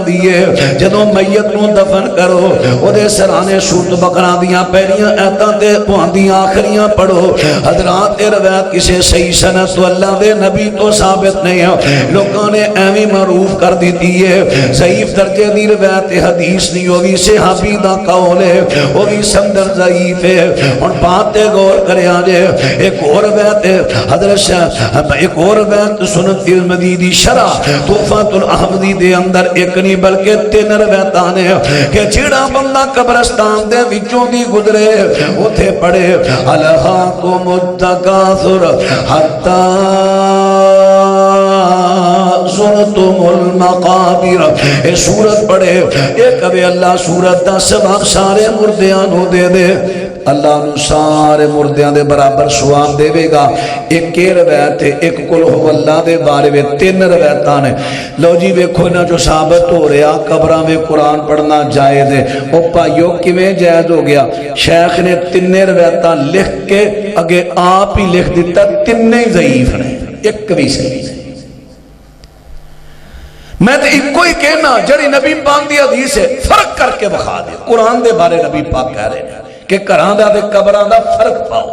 دیئے جدوں میت نو دفن کرو او دے سرانے سورت بقرہ دیاں پہلیاں ایتاں تے پواندیاں آخریاں پڑھو۔ حضرات روایت کسے صحیح سند تو اللہ دے نبی تو ثابت نہیں ہے، لوگوں نے ایویں معروف کر دیتی ہے، ضعیف درجے دی روایت حدیث نہیں ہوگی، صحابی دا قول ہے وہ بھی سندر ضعیف ہے۔ اور بات تے غور کرے آجے ایک اور روایت حضرت ایک اور روایت سنن ترمذی دی شرح تحفۃ الاحمدی دے اندر ایک نہیں بلکہ 3 روایتاں نے کہ جیڑا بندہ قبرستان دے وچوں دی گزرے اوتھے پڑھے الہاکم التکاثر حتی زرتم المقابر، اے سورت پڑھے اے کبھی اللہ سورت دا سبق سارے مردیاں نو دے دے، اللہ نو سارے مردیاں دے برابر سواب دے گا۔ ایک روایت ہے ایک کل ہو اللہ دے بارے میں 3 روایتاں نے۔ لو جی ویکھو نا جو ثابت ہو رہا قبراں میں قرآن پڑھنا جائز ہے، او پائیو کیویں جائز ہو گیا؟ شیخ نے 3 روایتاں لکھ کے اگے آپ ہی لکھ دیتا 3 ہی ضعیف نے، ایک بھی صحیح نہیں۔ میں تو ایک کوئی کہنا جڑی نبی پاک دی حدیث ہے فرق کر کے بخا دے، قرآن دے بارے نبی پاک کہہ رہے ہیں کہ کران دا تے قبران دا فرق پاؤ۔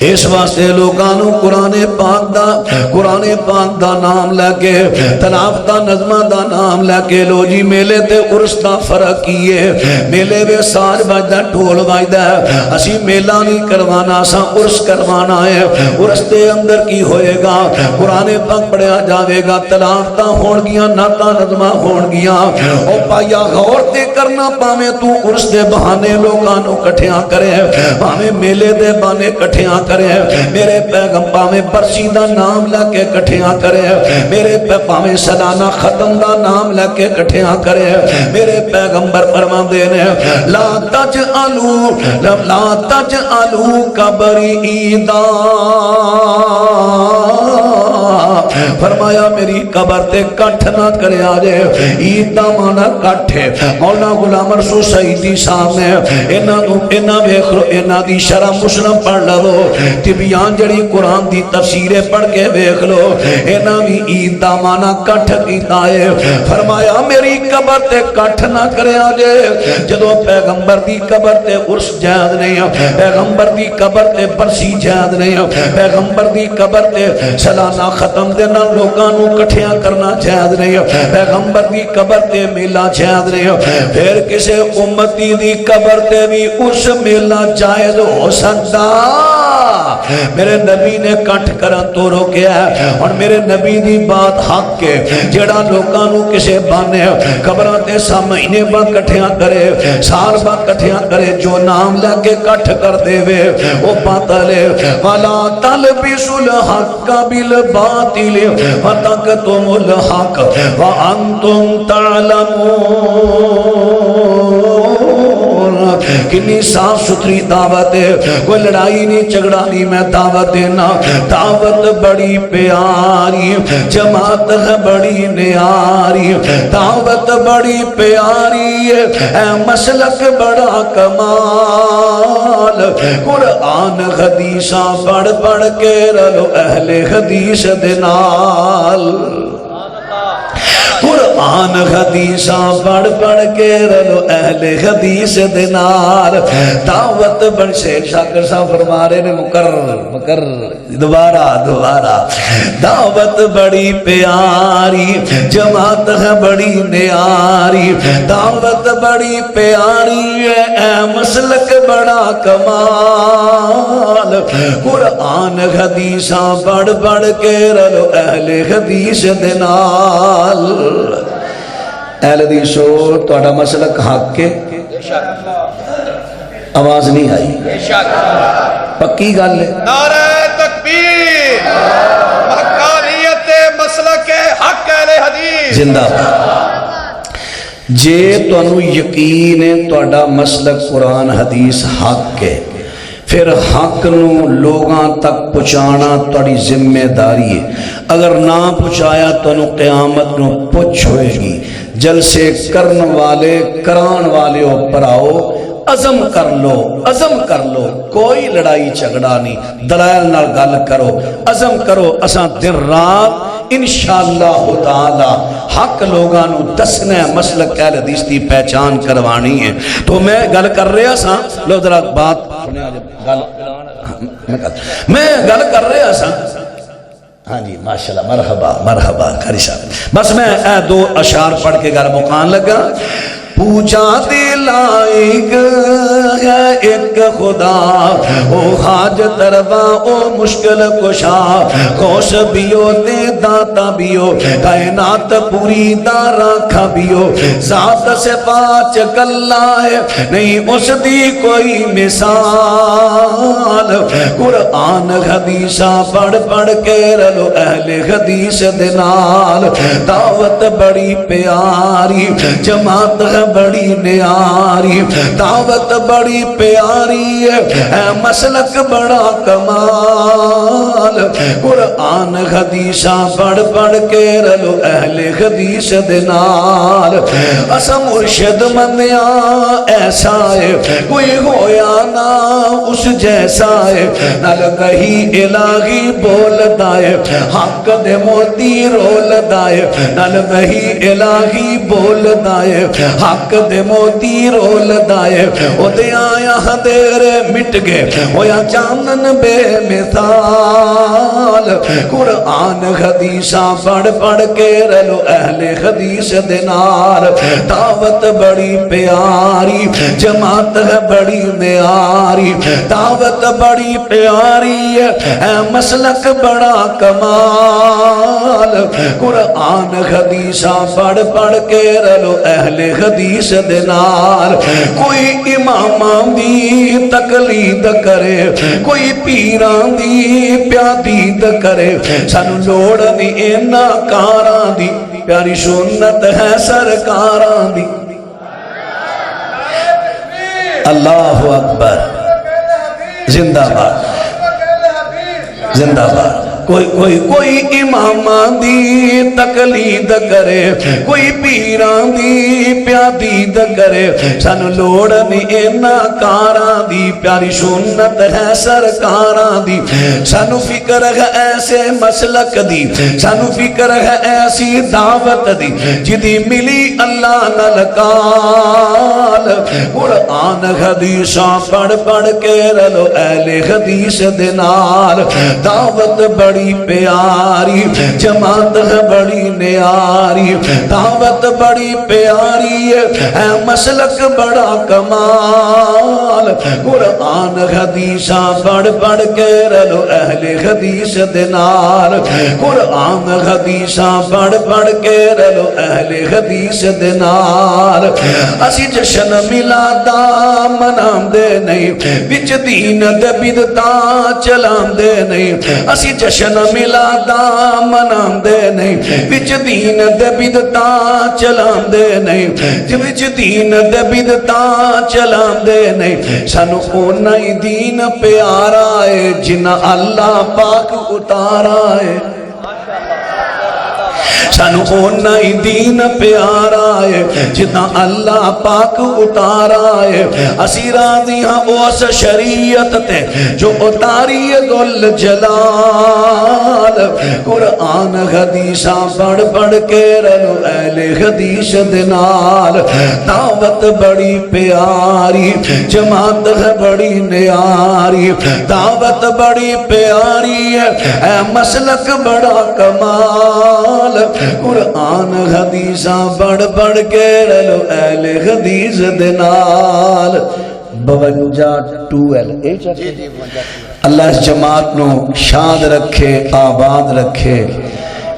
اس واسطے لوگانوں قرآن پاک دا نام لے کے تلاوت نظمہ دا نام لے کے لو جی میلے تے عرس دا فرق کیے، میلے میں ساز بجدا ڈھول بجدا ہے، اسی میلہ نہیں کروانا اساں عرس کروانا ہے۔ عرس دے اندر کی ہوئے گا؟ قرآن پاک پڑھیا جاوے گا، تلاوت ہون گیاں، نعتاں نظمہ ہون گیاں۔ او پایا غور تے کرنا پاویں تو عرس دے بہانے لوگانوں کٹھیاں کرے، پاویں میلے دے بہانے کٹھیاں کرے، میرے پیغمبر میں برسی دا نام لے کے کٹھیاں کرے، میرے پاویں سالانہ ختم دا نام لے کے کٹھیاں کرے۔ میرے پیغمبر فرماندے نے لا تجعلوا قبری عیدا فرمایا میری قبر تے کٹھ نہ کریا جے عید دا مانا کٹھ ہے مولانا غلام رسول سعیدی صاحب نے انہاں ویکھ لو انہاں دی شرح مسلم پڑھ لو تبیان جڑی قرآن دی تفسیریں پڑھ کے ویکھ لو انہاں بھی عید دا مانا کٹھ کیتا ہے فرمایا میری قبر تے کٹھ نہ کریا جے جدوں پیغمبر دی قبر تے عرس جائز نہیں پیغمبر دی قبر تے برسی جائز نہیں پیغمبر دی قبر تے سالانہ ختم دے نال لوکاں نوں اکٹھیاں کرنا جائز نہیں پیغمبر دی قبر تے میلہ جائز نہیں پھر کسے امتی دی قبر تے بھی اس میلہ جائز ہو سکتا میرے نبی نے کٹھ کرن تو روکیا ہے اور میرے نبی دی بات حق کے جڑا لوکاں نوں کسے بانے قبراں تے سا مہینے با کٹھیاں کرے سال با کٹھیاں کرے جو نام لے کے کٹھ کر دے وے او باطل والا تلبسوا الحق بالباطل فتکتموا الحق وانتم تعلمون کنی صاف ستھری دعوت ہے کوئی لڑائی نہیں جھگڑا نہیں میں دعوت دینا دعوت بڑی پیاری جماعت ہے بڑی نیاری دعوت بڑی پیاری ہے مسلک بڑا کمال قرآن حدیثاں پڑھ پڑھ کے رلو اہل حدیث دنال قرآن حدیثاں پڑھ پڑھ کے رلو اہل حدیث دینار دعوت بڑھ شیخ شاکر صاحب فرما رہے نے مکرر دوبارہ دعوت بڑی پیاری جماعت ہے بڑی نیاری دعوت بڑی پیاری ہے مسلک بڑا کمال قرآن حدیثاں پڑھ پڑھ کے رلو اہل حدیث دینار اہل حدیثو تہاڈا مسلک حق کے آواز نہیں آئی پکی گل ہے نعرہ تکبیر حقانیت مسلک حق اہل حدیث زندہ جے تانوں یقین ہے تہاڈا مسلک قرآن حدیث حق ہے پھر حق نو لوگاں تک پہنچانا تہاڈی ذمہ داری ہے اگر نہ پہنچایا تو قیامت نو پوچھ ہوئے گی جلسے کرن والے کران والے اوپر آؤ عزم کر لو کوئی لڑائی جھگڑا نہیں دلائل نال گل کرو عزم کرو اساں دن رات انشاءاللہ تعالی حق لوگاں نو دسنا ہے مسلک اہل حدیث دی پہچان کروانی ہے تو میں گل کر رہا سا لو ذرا بات میں گل کر رہا سا ہاں جی ماشاءاللہ مرحبا کاری صاحب بس میں دو اشعار پڑھ کے گل مکان لگا پوچھا دے لائق ہے ایک خدا او حاجت روا او مشکل کشا خوش بیو دے داتا بیو کائنات پوری دارا کھا بیو ذات سے پاچ کلا ہے نہیں اس دی کوئی مثال قرآن حدیثہ پڑھ پڑھ کے رلو اہل حدیث دنال دعوت بڑی پیاری جماعت بڑی نیاری دعوت بڑی پیاری ہے مسلک بڑا کمال قرآن حدیثہ پڑھ پڑھ کے رلو اہل حدیث دنال اسا مرشد منیا ایسا ہے کوئی ہویا نا اس جیسا ہے نل کہی الہی بول دائے حق دے موتی رول دائے نل کہی الہی بول دائے حق دے موتی رول دائے او دے آیا ہدیرے مٹ گئے ہویا چاندن بے مثال قرآن حدیثہ پڑھ پڑھ کے رلو اہل حدیث دنار دعوت بڑی پیاری جماعت ہے بڑی نیاری دعوت بڑی پیاری ہے مسلک بڑا کمال قرآن حدیثہ پڑھ پڑھ کے رلو اہل حدیث دنار کوئی امام دی تقلید کرے کوئی پیران دی پیادید کرے سن لوڑ نہیں اینا کاران دی پیاری سنت ہے سرکاران دی اللہ اکبر زندہ باد کوئی امام دی تقلید کرے، کوئی پیران دی پیادید کرے، سانو لوڑ نہیں اینا کاراں دی، پیاری سنت ہے سرکاراں دی، سانو فکر ہے ایسے مسلک دی، سانو فکر ہے ایسی دعوت دی جدی ملی اللہ نلکال۔ قرآن حدیثاں پڑھ پڑھ کے رلو اہل حدیث دنال، دعوت بڑی پیاری، جماعت بڑی نیاری، دعوت بڑی پیاری ہے مسلک بڑا کمال۔ قرآن حدیثاں پڑھ پڑھ کے رلو اہل حدیث دنال، قرآن حدیثاں پڑھ پڑھ کے رلو اہل حدیث دنال۔ اسی جشن میلاداں منام دے نہیں، وچ دین دے بدعتاں چلام دے نہیں، اسی جشن میلاداں منام دے نہیں، وچ دین دے بدعتاں چلام دے نہیں، وچ دین دے بدعتاں چلام دے نہیں۔ سانو اونا ہی دین پیارا ہے جنہ اللہ پاک اتارا ہے، سانو اونا ہی دین پیارا ہے جتنا اللہ پاک اتارا ہے۔ اسی راضی ہاں اس شریعت تے جو اتاری ذل جلال۔ قرآن حدیثاں پڑھ پڑھ کے رلو اہل حدیث دنال، دعوت بڑی پیاری، جماعت ہے بڑی نیاری، دعوت بڑی پیاری ہے اے مسلک بڑا کمال۔ قرآن حدیثاں پڑھ پڑھ کے رلو اہل حدیث دنال۔ 52 اللہ اس جماعت نو شاد رکھے، آباد رکھے۔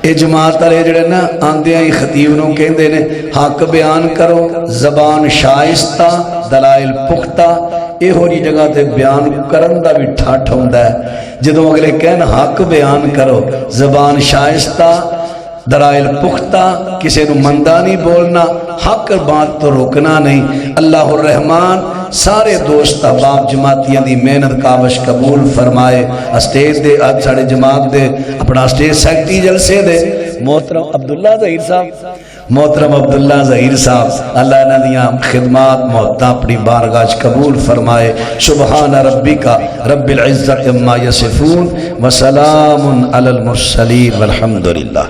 اے جماعت والے جڑے نا آندیاں ہی خطیب نو کہندے نے حق بیان کرو، زبان شائستہ، دلائل پختہ۔ اے ہو جی جگہ تے بیان کرن دا بھی ٹھاٹھ ہوندا ہے، جدوں اگلے کہن حق بیان کرو، زبان شائستہ، دلائل پختہ، کسی نو مندہ نہیں بولنا، حق بات تو روکنا نہیں۔ اللہ الرحمن سارے دوست احباب جماعتیاں دی محنت کاوش قبول فرمائے۔ اسٹیج دے آج ساڑے جماعت دے اپنا اسٹیج سیکٹری جلسے دے محترم عبداللہ ظہیر صاحب، محترم عبداللہ ظہیر صاحب، اللہ انہاں دیاں خدمات محتاں اپنی بارگاہ قبول فرمائے۔ سبحان ربک رب العزت عما یصفون وسلام علی المرسلین والحمدللہ۔